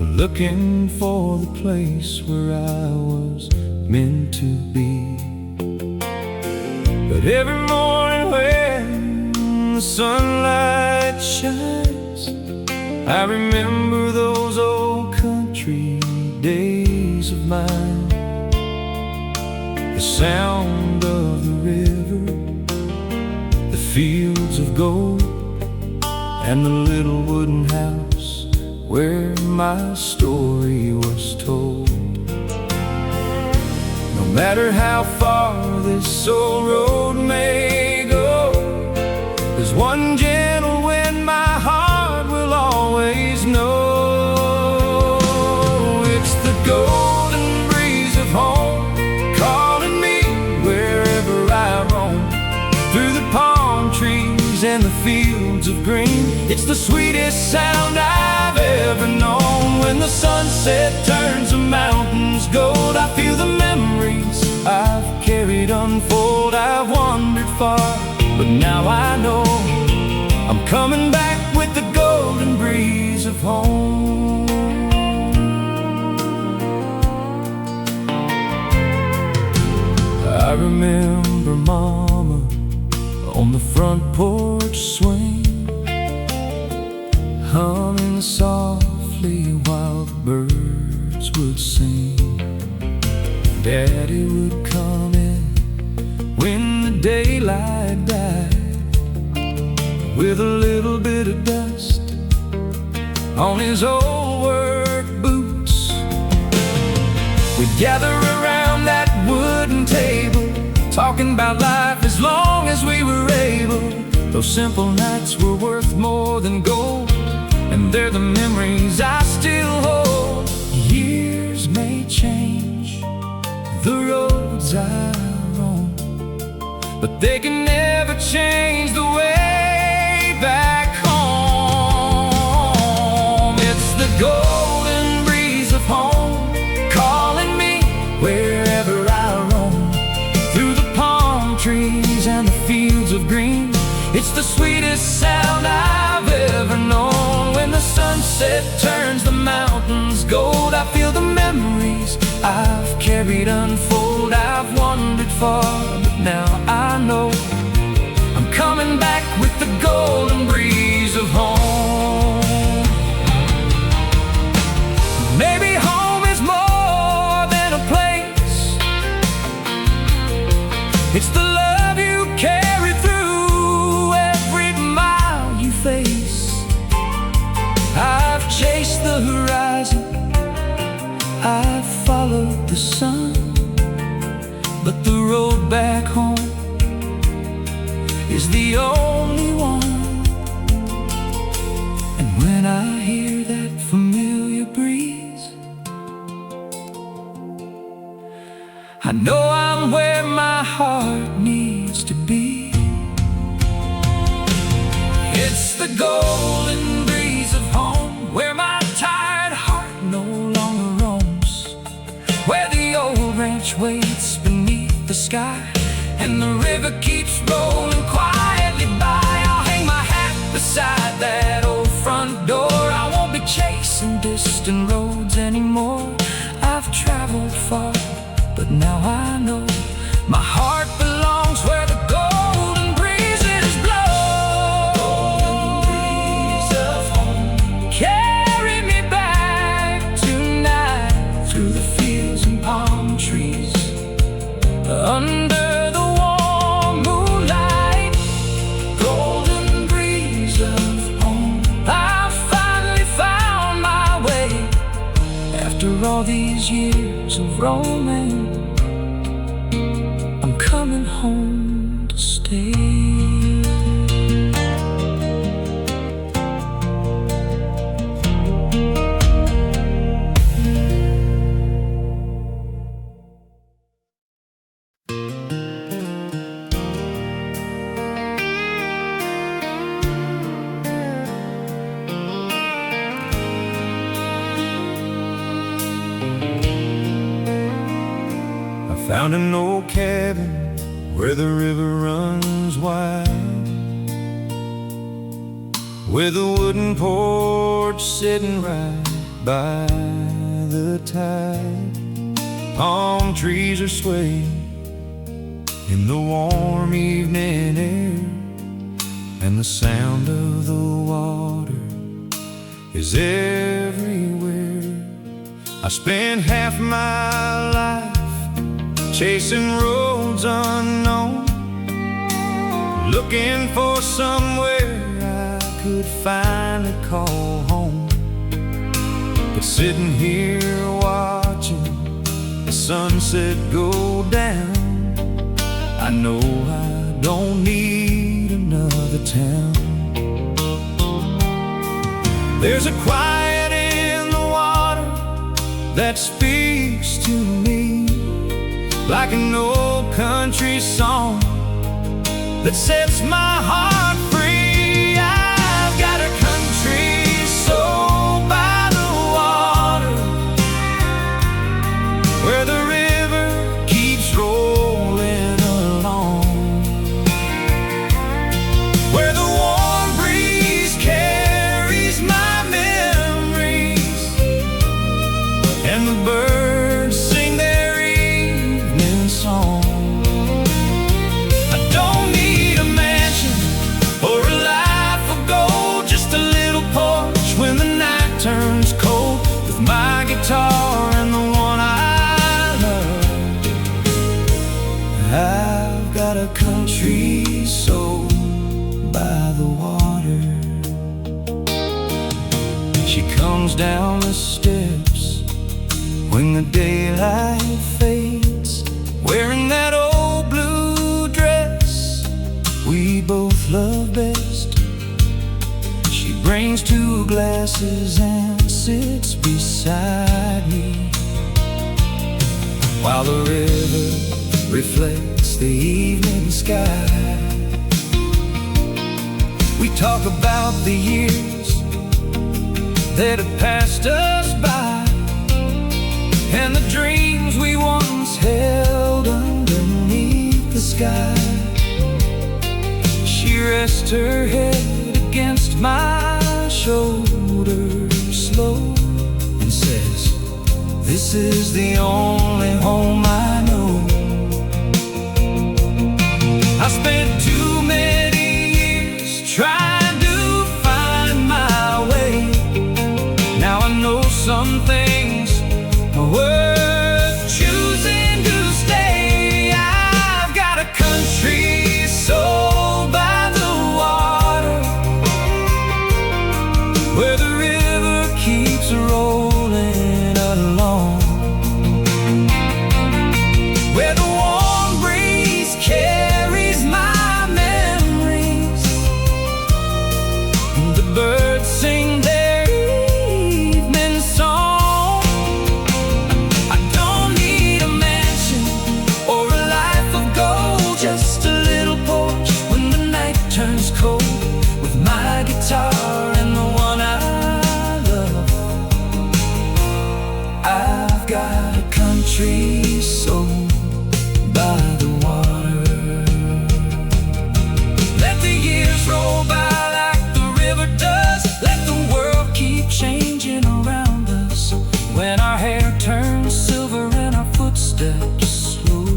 looking for the place where I was meant to be. But every morning when the sunlight shines, I remember those old country days of mine. The sound of the river, the fields of gold, and the little wooden house where my story was told. No matter how far this old road may go, there's one gentle wind my heart will always know. It's the golden breeze of home, calling me wherever I roam, through the palm trees and the fields of green. It's the sweetest sound I've ever known. When the sunset turns the mountains gold, I feel the memories I've carried unfold. I've wandered far, but now I know I'm coming back with the golden breeze of home. I remember Mama on the front porch swing, humming softly while the birds would sing. Daddy would come in when the daylight died, with a little bit of dust on his old work boots. We'd gather around that wooden table, talking about life as long as we were able. Those simple nights were worth more than gold, and they're the memories I still hold. Years may change the roads I roam, but they can never change the way back home. It's the golden breeze of home, calling me wherever I roam, through the palm trees and the fields of green. It's the sweetest sound I've ever known. When the sunset turns the mountains gold, I feel the memories I've carried unfold. I've wandered far, but now I know I'm coming back with the golden breeze of home. Maybe home is more than a place. It's the love you carry through every mile you face. I've chased the horizon, I've followed the sun, but the road back home is the only one. And when I hear that familiar breeze, I know I'm where my heart needs to be. It's the golden breeze of home, where my tired heart no longer roams, where the old ranch waits beneath the sky and the river keeps rolling quietly by. I'll hang my hat beside that old front door. I won't be chasing distant roads anymore. I've traveled far, but now I know my heart belongs where the golden breezes blow. Golden breeze of home, carry me back tonight, through the fields and palm trees, under the warm moonlight. Golden breeze of home, I finally found my After all these years of roaming, I'm coming home to stay. Found an old cabin where the river runs wild, with a wooden porch sitting right by the tide. Palm trees are swaying in the warm evening air, and the sound of the water is everywhere. I spent half my life chasing roads unknown, looking for somewhere I could finally call home. But sitting here watching the sunset go down, I know I don't need another town. There's a quiet in the water that speaks to me, like an old country song that sets my heart free. I've got a country soul by the water, where the river keeps rolling along, where the warm breeze carries my memories, and the birds sing their evening song. I don't need a mansion or a life of gold, just a little porch when the night turns cold, with my guitar and the one I love. I've got a country soul by the water. She comes down the steps when the daylight fades, wearing that old blue dress we both love best. She brings two glasses and sits beside me, while the river reflects the evening sky. We talk about the years that have passed us by, and the dreams we once held underneath the sky. She rests her head against my shoulder slow and says, "This is the only home I know." I spent too many years trying to find my way. Now I know some things are worth choosing to stay. I've got a country soul by the water, where the river keeps rolling along, where the warm breeze carries my memories, and the birds sing their evening song. I don't need a mansion or a life of gold, just a little porch when the night turns cold, with my guitar and the one I love. I've got a country soul by the water. Let the years roll by like the river does. Let the world keep changing around us, when our hair turns silver and our footsteps slow.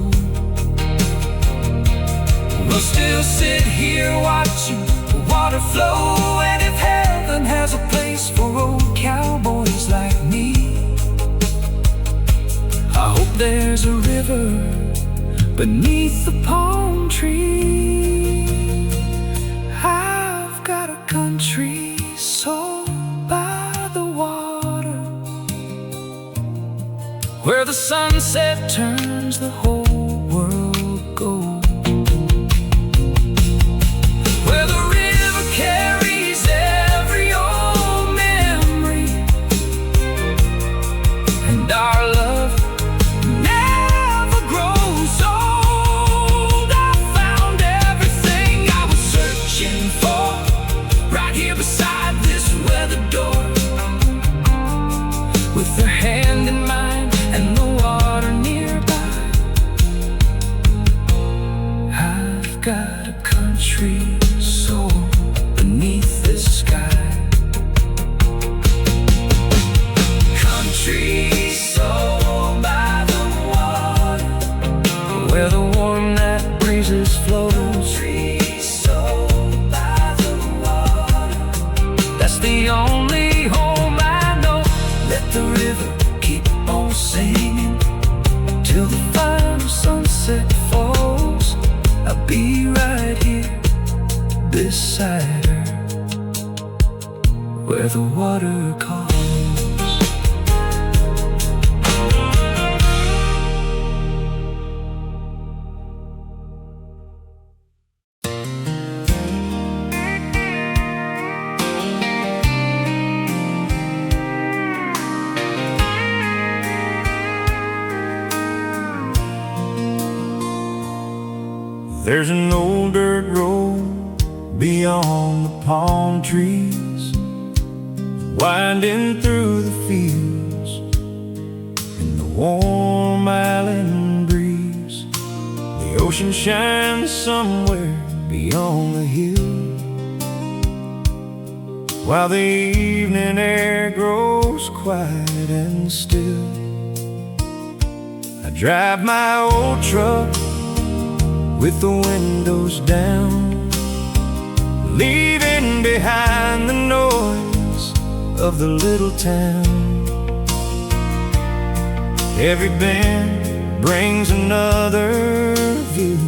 We'll still sit here watching the water flow, and if heaven has a place for old cowboys like me, I hope there's a river beneath the palm tree. I've got a country soul by the water, where the sunset turns the whole world gold, where the river carries every old memory, and our love never grows old. I found everything I was searching for right here beside this weathered door, with her hand in mine and the water nearby. I've got a country soul beneath this sky. Country soul by the water, where the warm night breezes flow. Country soul by the water, that's the only home I know. Let the river keep on singing till the final sunset falls. I'll be right here beside her, where the water calls. There's an old dirt road beyond the palm trees, winding through the fields in the warm island breeze. The ocean shines somewhere beyond the hill, while the evening air grows quiet and still. I drive my old truck with the windows down, leaving behind the noise of the little town. Every bend brings another view,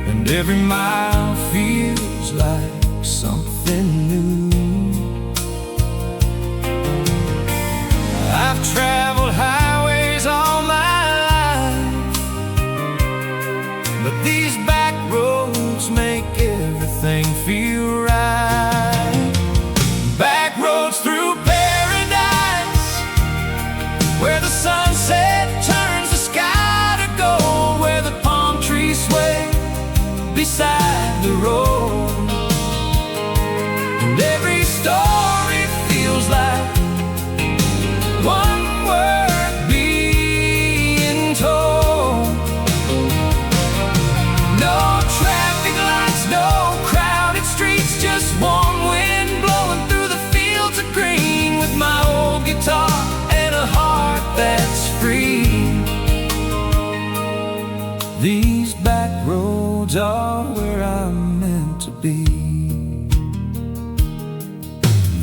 and every mile feels like something new. I've traveled highways all my life, but these back roads make everything feel right. Back roads through paradise, where the sunset turns the sky to gold, where the palm trees sway beside the road, and every story feels like one word being told. No traffic lights, no crowded streets, just warm wind blowing through the fields of green, with my old guitar and a heart that's free. These back roads are where I'm meant to be.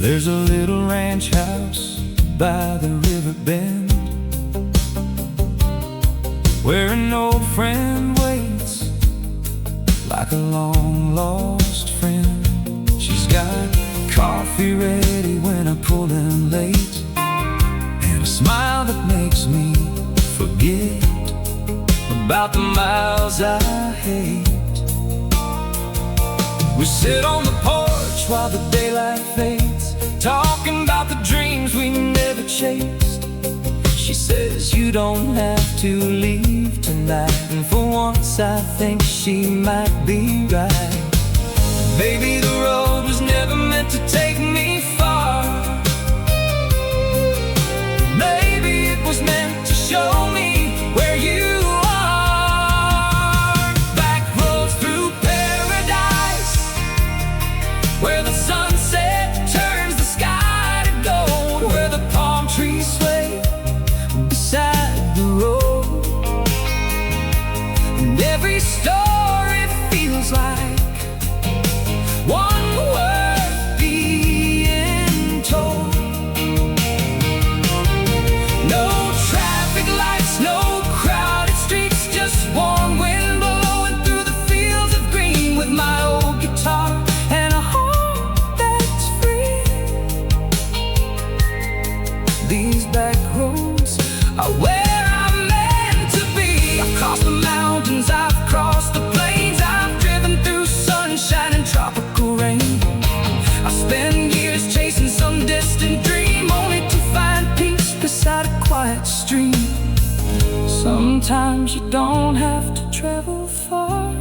There's a little ranch house by the river bend, where an old friend waits like a long-lost friend. She's got coffee ready when I pull in late, and a smile that makes me forget about the miles I hate. We sit on the porch while the daylight fades, talking about the dreams we never chased. She says you don't have to leave tonight, and for once I think she might be right. Maybe the road was never meant to take me far. Maybe it was meant to show me where you are. Back roads through paradise, where the sunset turns the sky to gold, where the palm trees sway beside the road, and every story feels like one Sometimes you don't have to travel far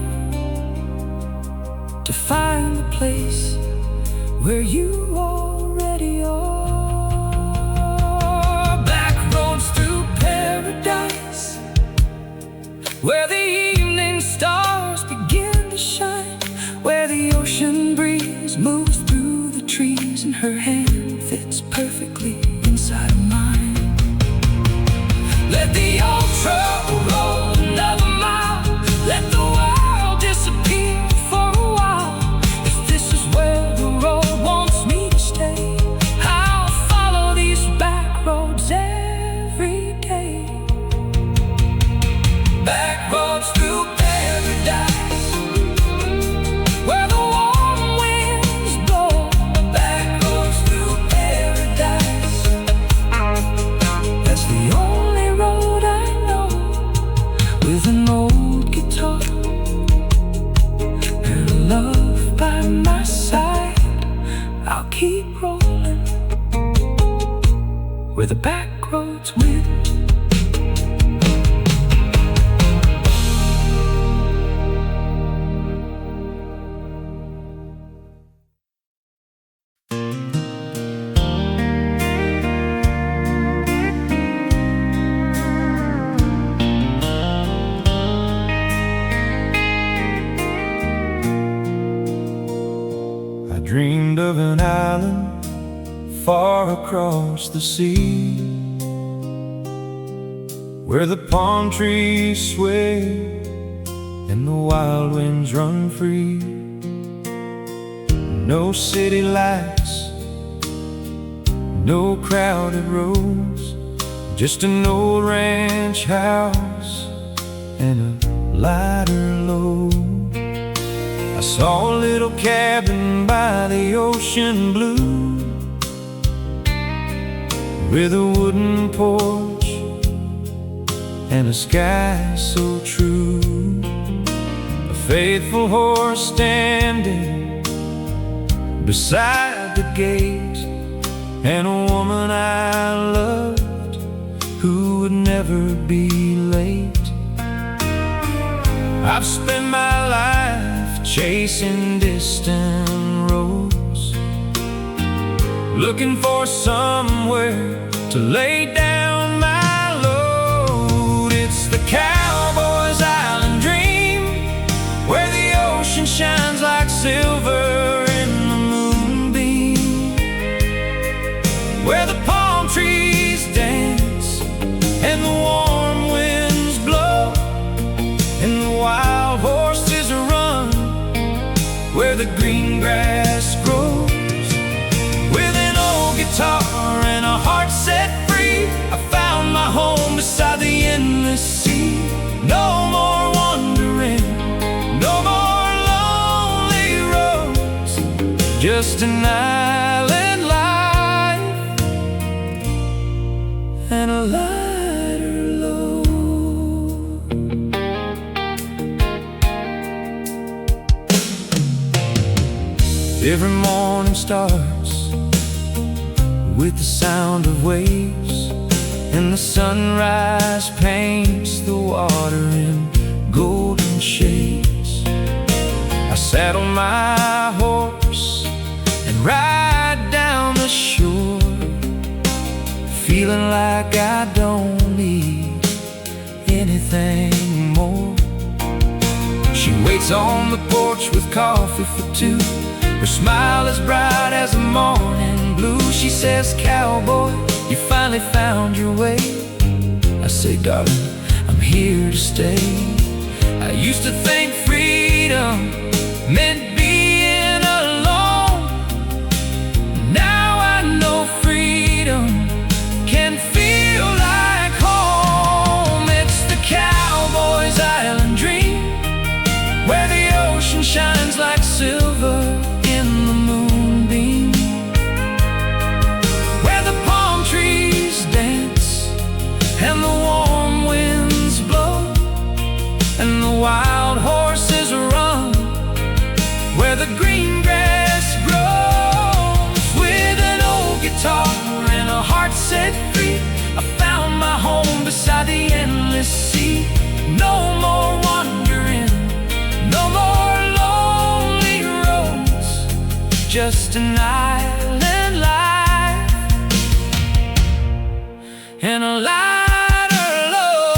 to find the place where you already are. Back roads through paradise, where the evening stars begin to shine, where the ocean breeze moves through the trees and her hand fits perfectly inside of mine. Let the old truck roll another mile, let the world disappear for a while. If this is where the road wants me to stay, I'll follow these back roads every day. Back roads through paradise, where the warm winds blow. Back roads through paradise, that's the only road I know. With an old guitar and love by my side, I'll keep rolling where the back roads win. Dreamed of an island far across the sea, where the palm trees sway and the wild winds run free. No city lights, no crowded roads, just an old ranch house and a lighter load. I saw a little cabin by the ocean blue, with a wooden porch and a sky so true. A faithful horse standing beside the gate, and a woman I loved who would never be late. I've spent my life chasing distant roads, looking for somewhere to lay down my load. It's the cowboy's island dream, where the ocean shines like silver in the moonbeam, where the palm trees dance and the warm winds blow and the wild horses run, where the green grass grows. With an old guitar and a heart set free, I found my home beside the endless sea. No more wandering, no more lonely roads, just an island life and a lighter load. Every morning starts with the sound of waves, and the sunrise paints the water in golden shades. I saddle my horse and ride down the shore, feeling like I don't need anything more. She waits on the porch with coffee for two, her smile as bright as the morning blue. She says, "Cowboy, you finally found your way." I say, "Darling, I'm here to stay." I used to think freedom meant being alone. Now I know freedom can feel like home. It's the cowboy's island dream, where the ocean shines like silver in the moonbeam, where the palm trees dance and the warm winds blow and the wild horses run, Tennessee. No more wandering, no more lonely roads, just an island life and a lighter load.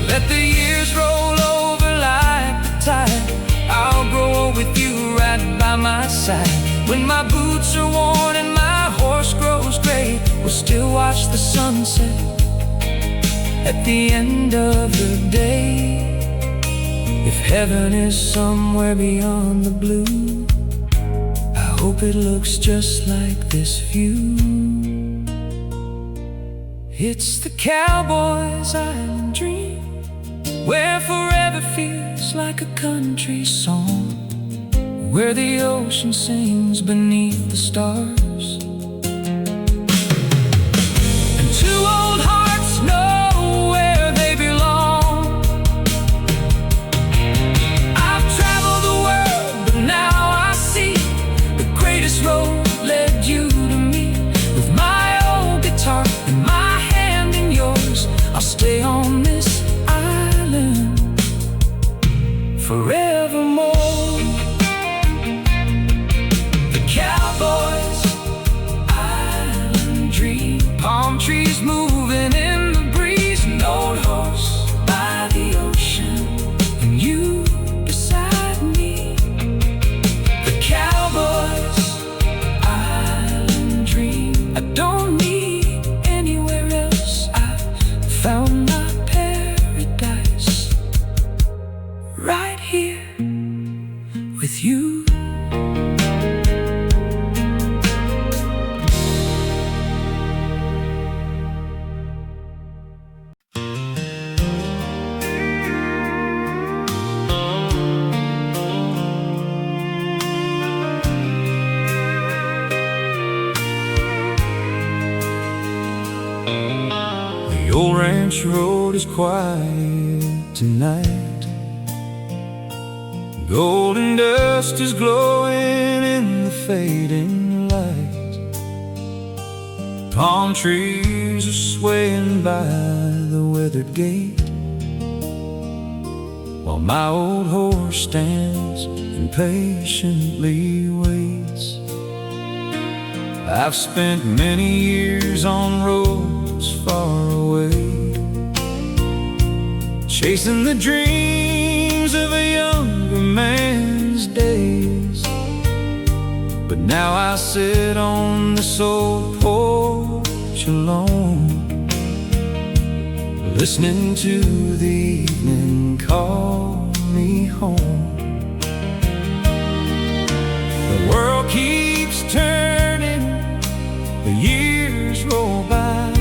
Let the years roll over like the tide. I'll grow with you right by my side. When my boots are worn and my horse grows gray, we'll still watch the sunset at the end of the day. If heaven is somewhere beyond the blue, I hope it looks just like this view. It's the cowboy's island dream, where forever feels like a country song, where the ocean sings beneath the stars, and two old hearts know where they belong. I've traveled the world, but now I see the greatest road led you to me. With my old guitar and my hand in yours, I'll stay on this island forevermore. Cowboys island dream, palm trees moving in the breeze, an old horse by the ocean, and you beside me. The cowboys island dream, I don't need anywhere else. I found my paradise right here with you. The old ranch road is quiet tonight. Golden dust is glowing in the fading light. Palm trees are swaying by the weathered gate, while my old horse stands and patiently waits. I've spent many years on roads far away, chasing the dreams of a younger man's days. But now I sit on this old porch alone, listening to the evening call me home. The world keeps turning, the years roll by,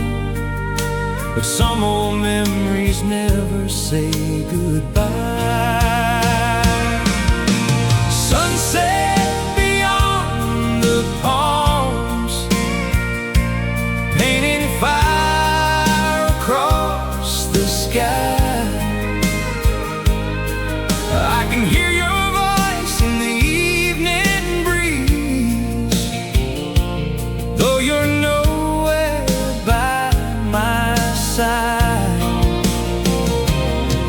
but some old memories never say goodbye. Sunset beyond the palms, painting fire across the sky. I can hear your voice in the evening breeze, though you're nowhere by my side.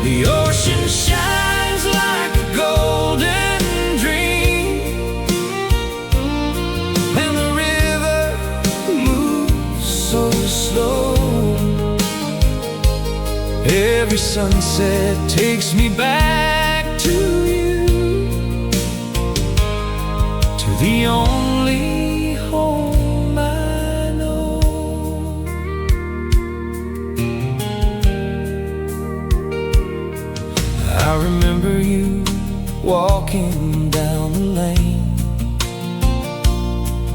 The ocean shines like a golden dream, and the river moves so slow. Every sunset takes me back to you, to the only home I know. I remember you walking down the lane,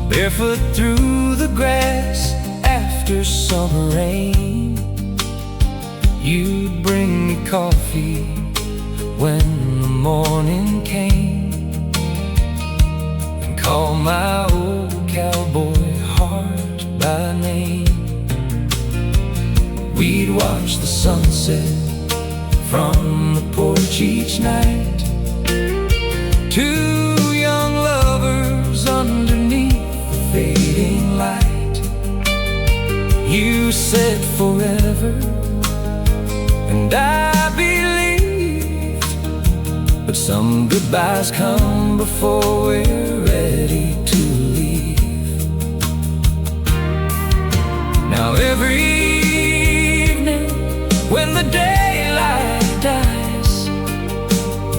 barefoot through the grass after summer rain. You'd bring me coffee when the morning came, and call my old cowboy heart by name. We'd watch the sunset from the porch each night, two young lovers underneath the fading light. You said forever, and I believed. But some goodbyes come before we're ready to leave. Now every evening when the daylight dies,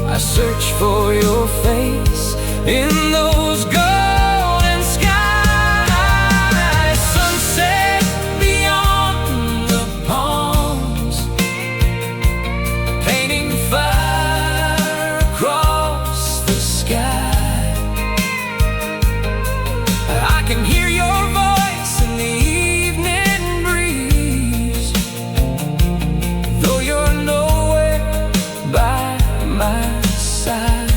I search for your face in those golden skies. Sunset beyond the palms, painting fire across the sky. I can hear your voice in the evening breeze, though you're nowhere by my side.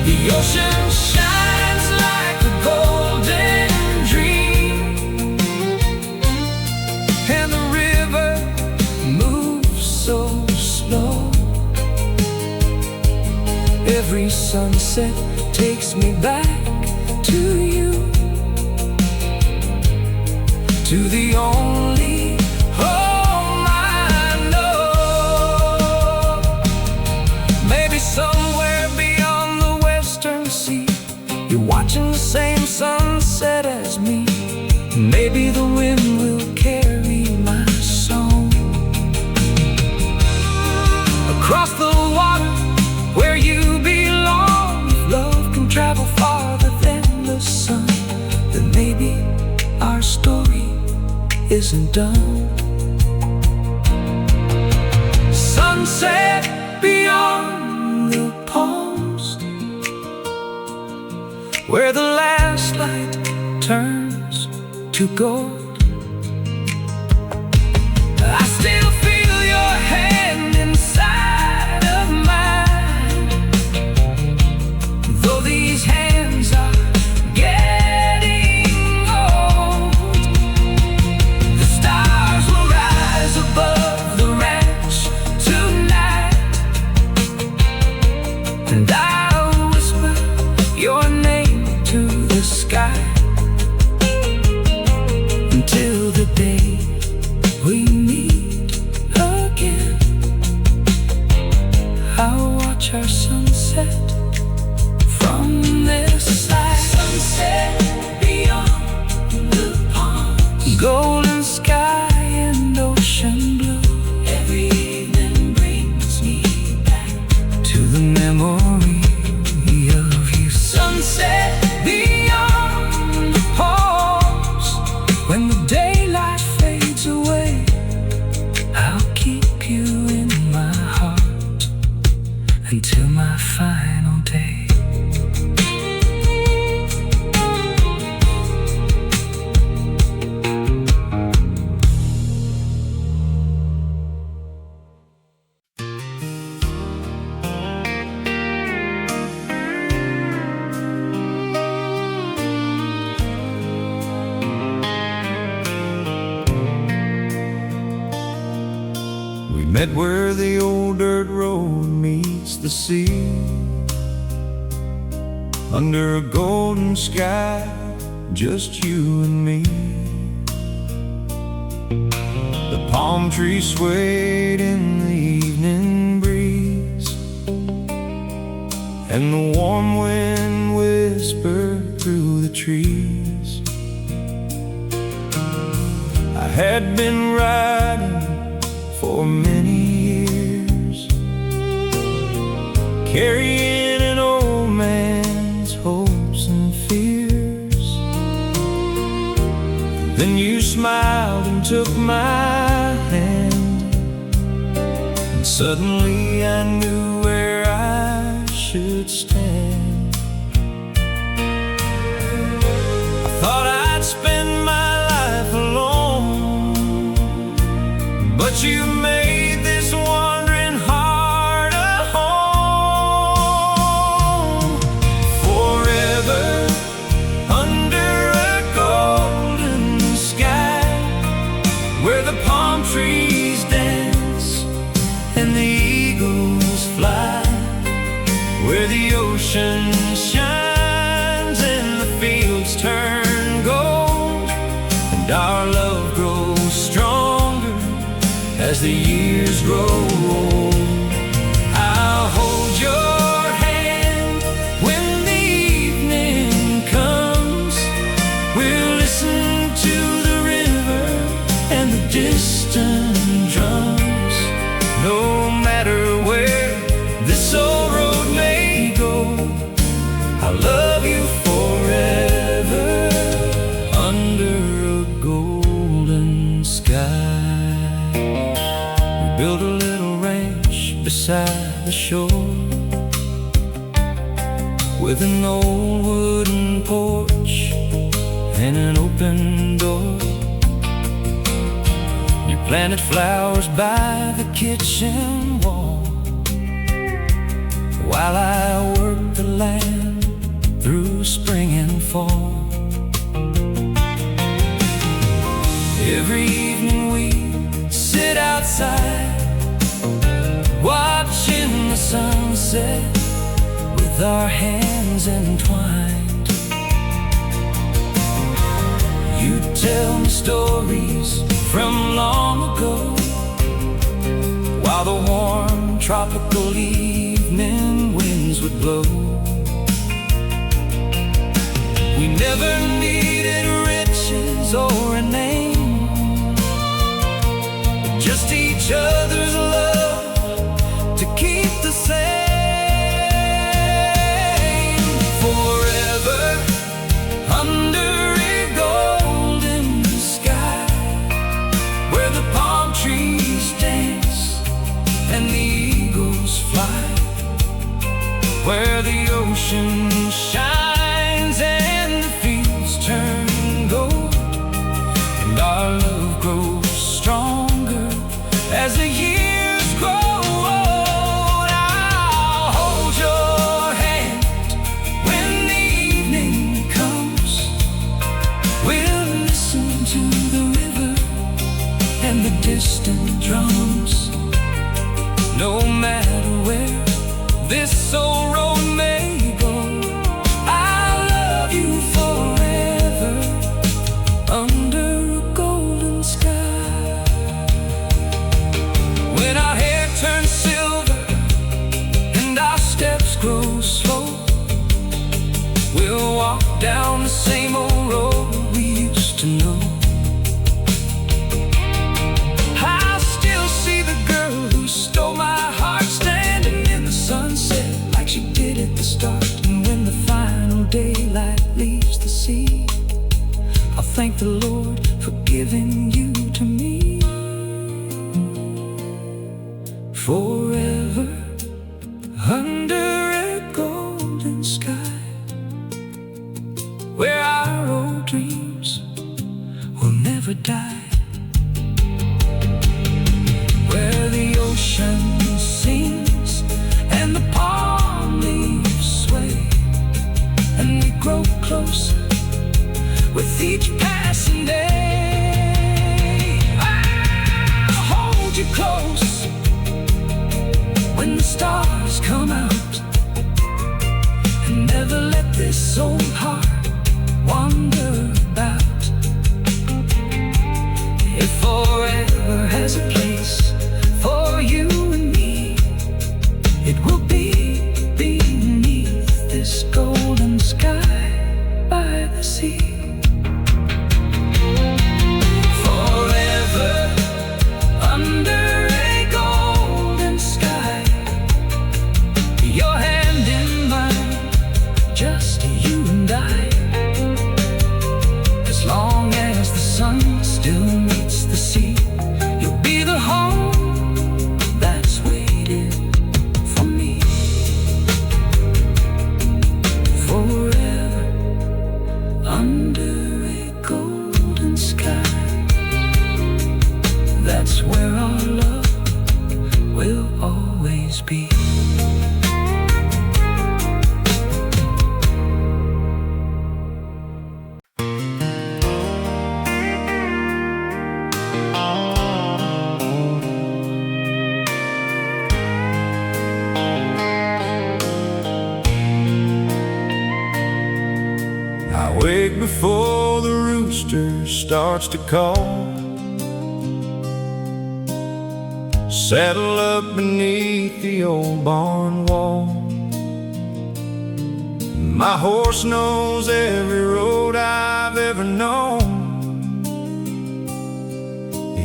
The ocean shines like a golden dream, and the river moves so slow. Every sunset takes me back to you, to the only home I know. Maybe somewhere beyond the western sea, you're watching the same sunset as me. Maybe the wind will carry my song across the water where you belong. If love can travel farther than the sun, then maybe our story isn't done. Sunset beyond the palms, where the last light turns to gold. I still feel your hand inside of mine, though these hands are getting old. The stars will rise above the ranch tonight, and I'll whisper your name to the sky, until the day we meet again. I'll watch our sunset from this side. Sunset beyond the palms, golden sky and ocean blue. Every evening brings me back to the memory of you. Sunset beyond the palms, when the daylight fades away, I'll keep you in my heart until my final day. We met where the old dirt road meets the sea, under a golden sky, just you and me. The palm trees swayed in the evening breeze, and the warm wind whispered through the trees. I had been riding for many years, carrying an old man's hopes and fears. Then you smiled and took my hand, and suddenly I knew where I should stand. I thought I'd spend my life alone, but you made this wandering heart a home. Forever under a golden sky, where the palm trees dance and the eagles fly, where the ocean open door. You planted flowers by the kitchen wall, while I worked the land through spring and fall. Every evening we sit outside, watching the sunset with our hands entwined. You tell me stories from long ago, while the warm tropical evening winds would blow. We never needed riches or a name, just each other's love to keep the same. Forever under a golden sky, where the palm trees dance and the eagles fly, where the ocean shines and the fields turn gold, and our love grows stronger as the years grow old. I'll hold your hand when the evening comes. We'll listen to the river and the distant drums. No matter where this old road may go, I'll love you forever under a golden sky. When our hair turns silver and our steps grow slow, we'll walk down the same old road we used to know. I still see the girl who stole my heart standing in the sunset like she did at the start. And when the final daylight leaves the sea, I'll thank the Lord for giving you to me. Forever under a golden sky, where our old dreams will never die, where the ocean sings and the palm leaves sway, and we grow closer with each passing day. I'll hold you close when the stars come out, and never let this old heart wander about. If forever has a place for you and me, it will be beneath this golden sky by the sea. Forever under a golden sky, your hand in mine, just you and I. As long as the sun still meets the sea, you'll be the home that's waiting for me. Forever under a golden sky, that's where our love will always be. I wake before the rooster starts to call, saddle up beneath the old barn wall. My horse knows every road I've ever known,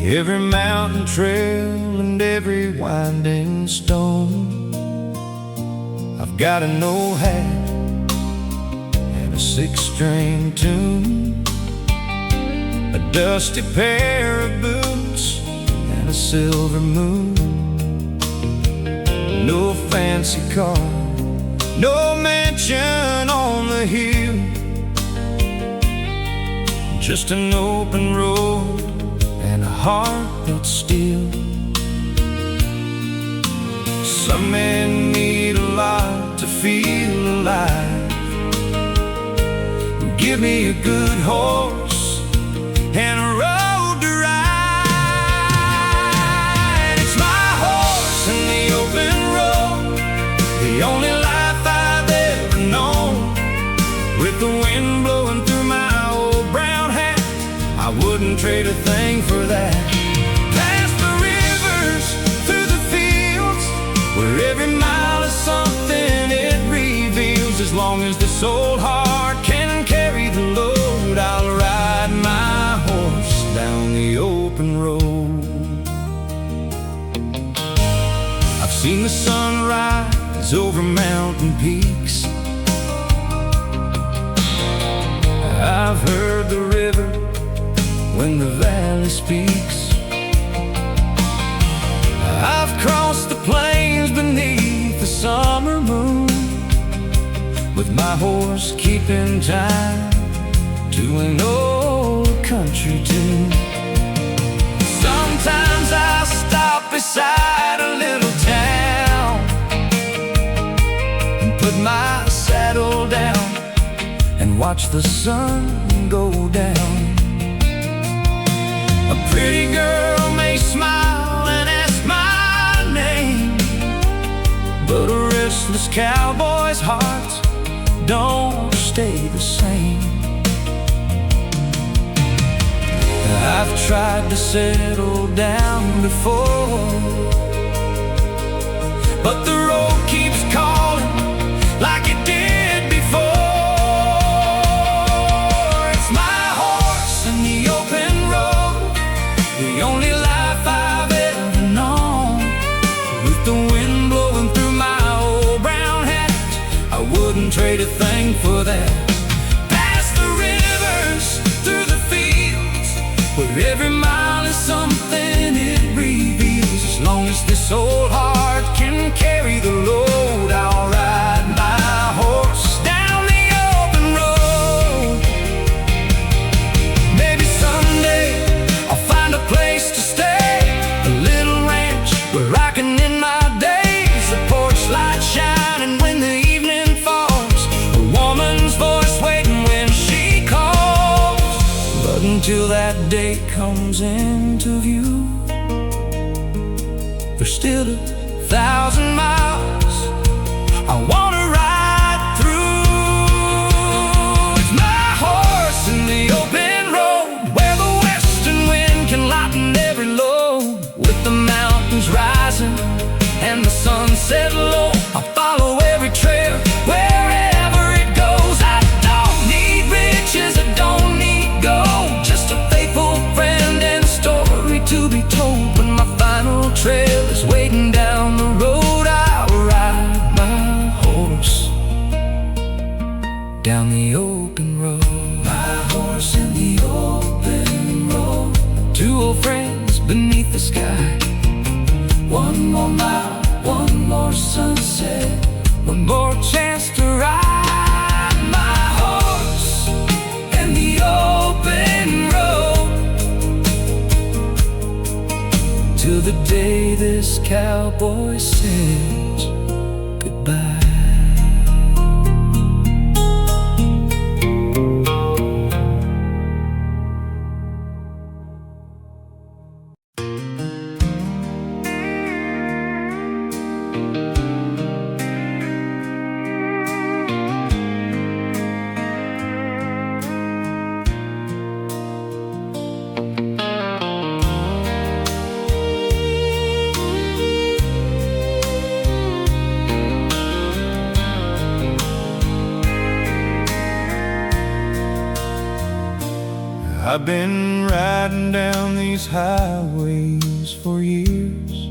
every mountain trail and every winding stone. I've got an old hat and a six-string tune, a dusty pair of boots and a silver moon. No fancy car, no mansion on the hill, just an open road and a heart that's still. Some men need a lot to feel alive. Give me a good horse and a road to ride. It's my horse in the open road, the only life I've ever known. With the wind blowing through my old brown hat, I wouldn't trade a thing for that. Past the rivers, through the fields, where every mile is something it reveals. As long as this old heart can carry the load, I'll ride my horse down the open road. I've seen the sun rise over mountain peaks. I've heard the river when the valley speaks. I've crossed the plains beneath the summer moon, with my horse keeping time to an old country tune. Sometimes I stop beside a little town and put my saddle down and watch the sun go down. A pretty girl may smile and ask my name, but a restless cowboy's heart don't stay the same. I've tried to settle down before, but the road keeps calling like it did before. It's my horse in the open road, the only life I've ever known. With the wind blowing through my old brown hat, I wouldn't trade a thing for that. Past the rivers, through the fields, where every mile is something it reveals. As long as this old heart can carry the load, I'll ride my horse down the open road. Maybe someday I'll find a place to stay, a little ranch where I can end my days. The porch light shining when the evening falls, a woman's voice waiting when she calls. But until that day comes into view, there's still 1,000 miles I wanna ride through. It's my horse in the open road, where the western wind can lighten every load. With the mountains rising and the sunset low, I'll follow every trail wherever it goes. I don't need riches, I don't need gold, just a faithful friend and a story to be told. When my final trail is waiting down the road, I'll ride my horse down the open road. My horse in the open road, two old friends beneath the sky. One more mile, one more sunset, one more chance to ride my horse in the open road, till the day this cowboy says goodbye. I've been riding down these highways for years,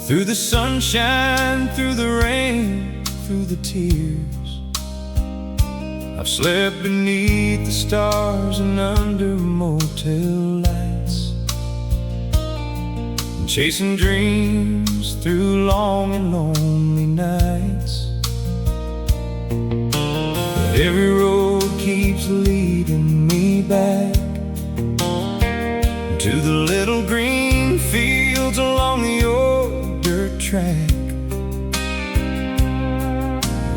through the sunshine, through the rain, through the tears. I've slept beneath the stars and under motel lights, and chasing dreams through long and lonely nights. But every road keeps leading leading me back to the little green fields along the old dirt track,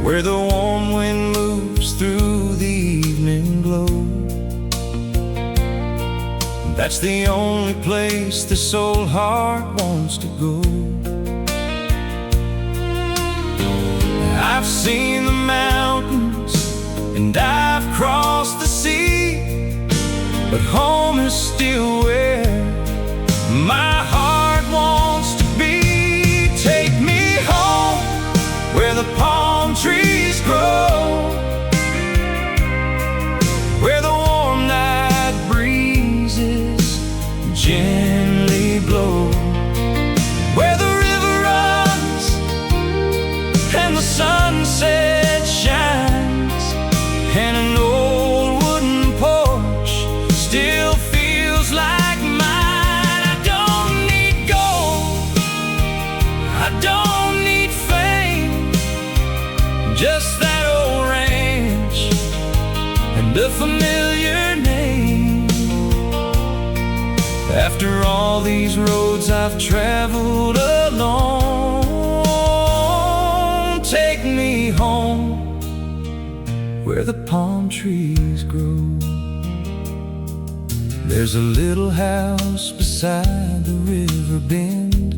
where the warm wind moves through the evening glow. That's the only place this old heart wants to go. I've seen the mountains and I've crossed the sea, but home is still where my heart wants to be. Take me home where the palm trees grow, where the warm night breezes gently blow, where the river runs and the sunset shines, and an old wooden porch still feels like mine. I don't need gold, I don't need fame, just that old ranch and a familiar name. After all these roads I've traveled alone, take me home where the palm trees grow. There's a little house beside the river bend,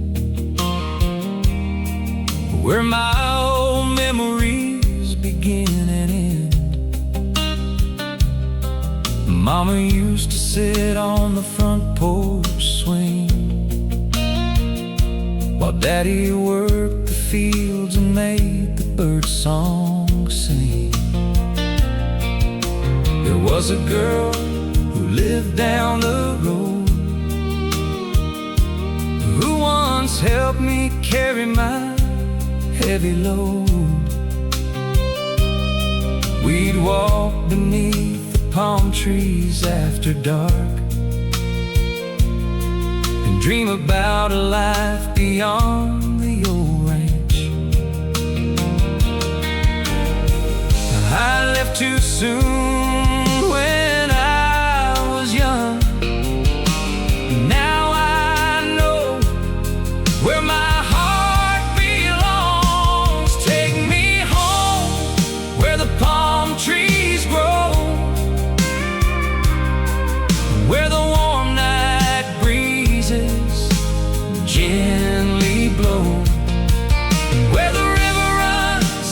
where my old memories begin and end. Mama used to sit on the front porch swing while Daddy worked the fields and made the bird song sing. There was a girl who lived down the road, who once helped me carry my heavy load. We'd walk beneath the palm trees after dark and dream about a life beyond the old ranch. I left too soon when I was young. Now I know where my heart belongs. Take me home where the palm trees grow, where the warm night breezes gently blow, where the river runs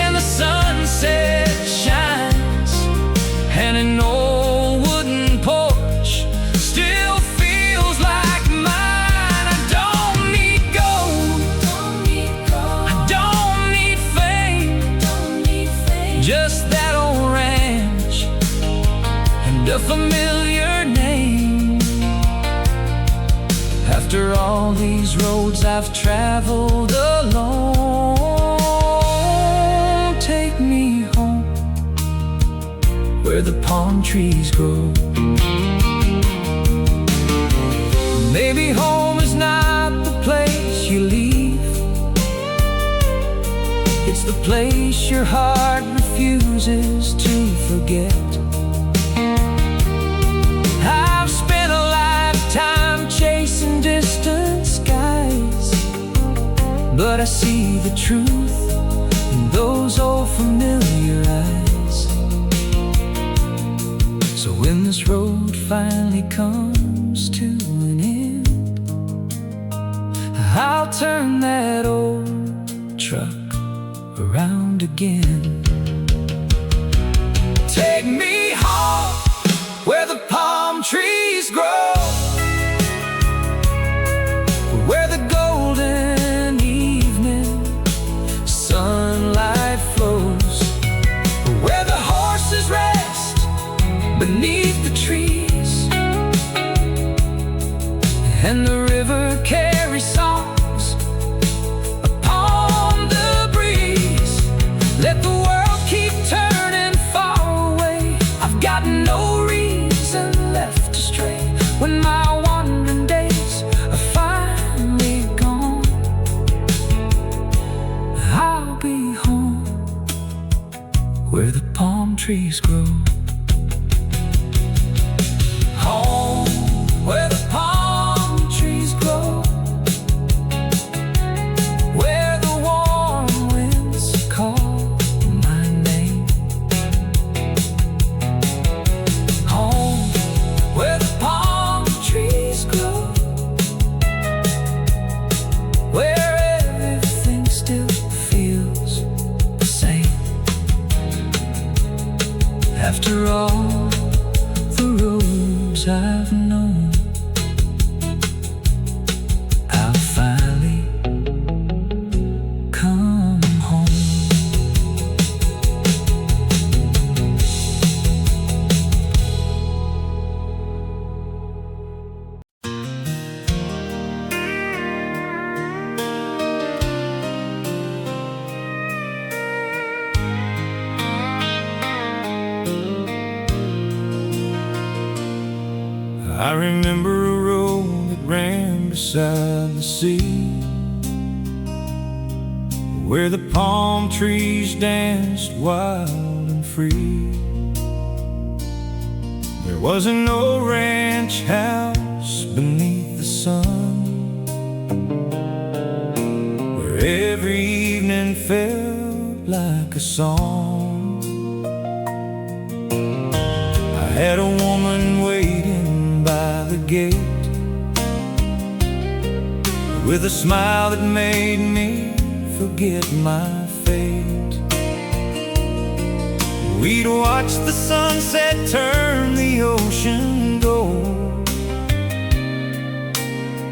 and the sunset shines, and an old wooden porch still feels like mine. I don't need gold, I don't need fame, just that old ranch and a familiar name. After all these roads I've traveled alone, take me home where the palm trees grow. Maybe home is not the place you leave, it's the place your heart refuses to forget. I've spent a lifetime chasing distant skies, but I see the truth in those old familiar eyes. So when this road finally comes to an end, I'll turn that old truck around again. Take me home where the palm trees grow, where the golden evening sunlight flows, where the horses rest beneath the trees, and the river carries songs upon the breeze. Let the world keep turning far away, I've got no reason left to stray. When my wandering days are finally gone, I'll be home where the palm trees grow. Home, where the palm trees grow, where the warm winds call my name. Home, where the palm trees grow, where everything still feels the same. After all the roads I've known, I'll finally come home. I remember a road that ran beside the sea, where the palm trees danced wild and free. There wasn't no ranch house beneath the sun, where every evening felt like a song. I had a woman waiting by the gate, with a smile that made me forget my fate. We'd watch the sunset turn the ocean gold,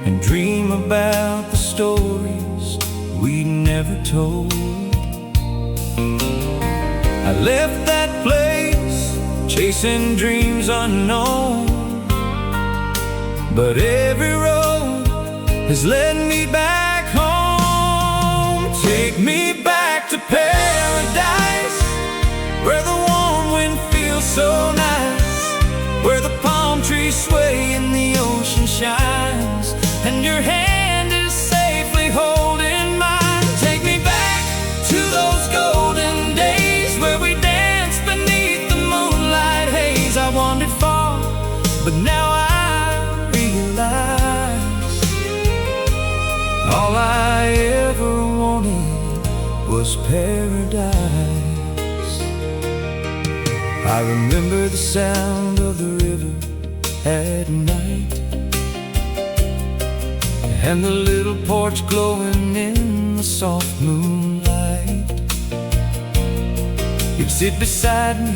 and dream about the stories we never told. I left that place chasing dreams unknown, but every road has led me back home. Take me back to paradise, where the warm wind feels so nice, where the palm trees sway and the ocean shines, and your hand is safely holding mine. Take me back to those golden days, where we danced beneath the moonlight haze. I wandered far, but now I realize all I ever wanted was paradise. I remember the sound of the river at night, and the little porch glowing in the soft moonlight. You'd sit beside me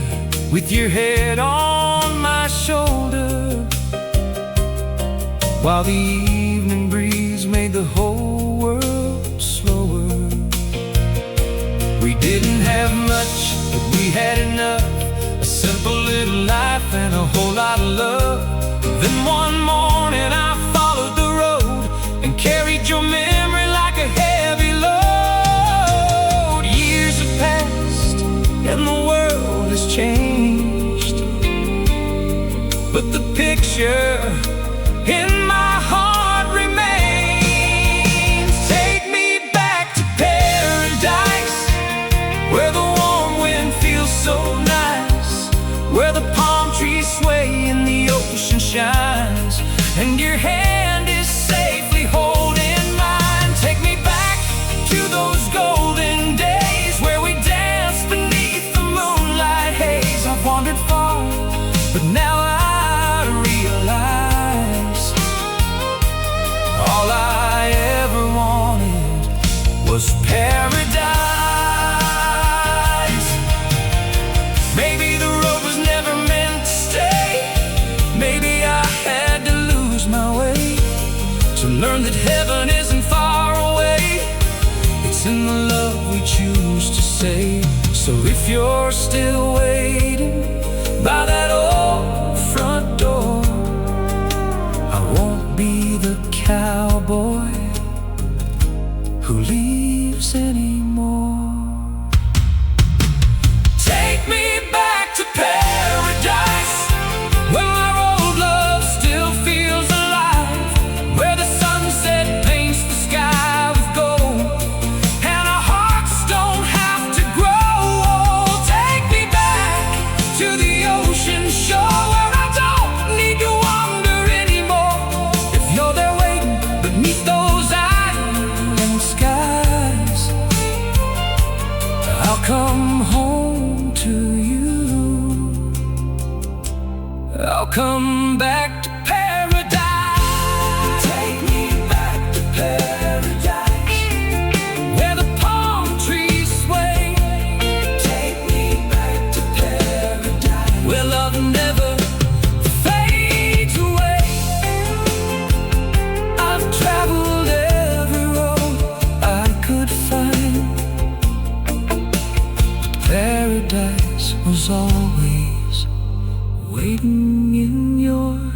with your head on my shoulder, while the evening breeze made the whole world slower. We didn't have much, but we had enough, a simple little life and a whole lot of love. Then one morning I followed the road and carried your memory like a heavy load. Years have passed and the world has changed, but the picture in my heart remains. Take me back to paradise, where the warm wind feels so nice, where the palm trees sway and the ocean shines, and your hand is safely holding mine. Take me back to those golden days, where we danced beneath the moonlight haze. I've wandered far, but now I realize all I ever wanted was paradise. Maybe the road was never meant to stay, maybe I had to lose my way to learn that heaven isn't far away. It's in the love we choose to say. So if you're still waiting by that old front door, I won't be the cowboy who leaves anymore. Take me back to paradise, where our old love still feels alive, where the sunset paints the sky with gold, and our hearts don't have to grow old. Take me come back to paradise. Take me back to paradise, where the palm trees sway. take me back to paradise, Where love never fades away. I've traveled every road I could find. Paradise was always waiting in your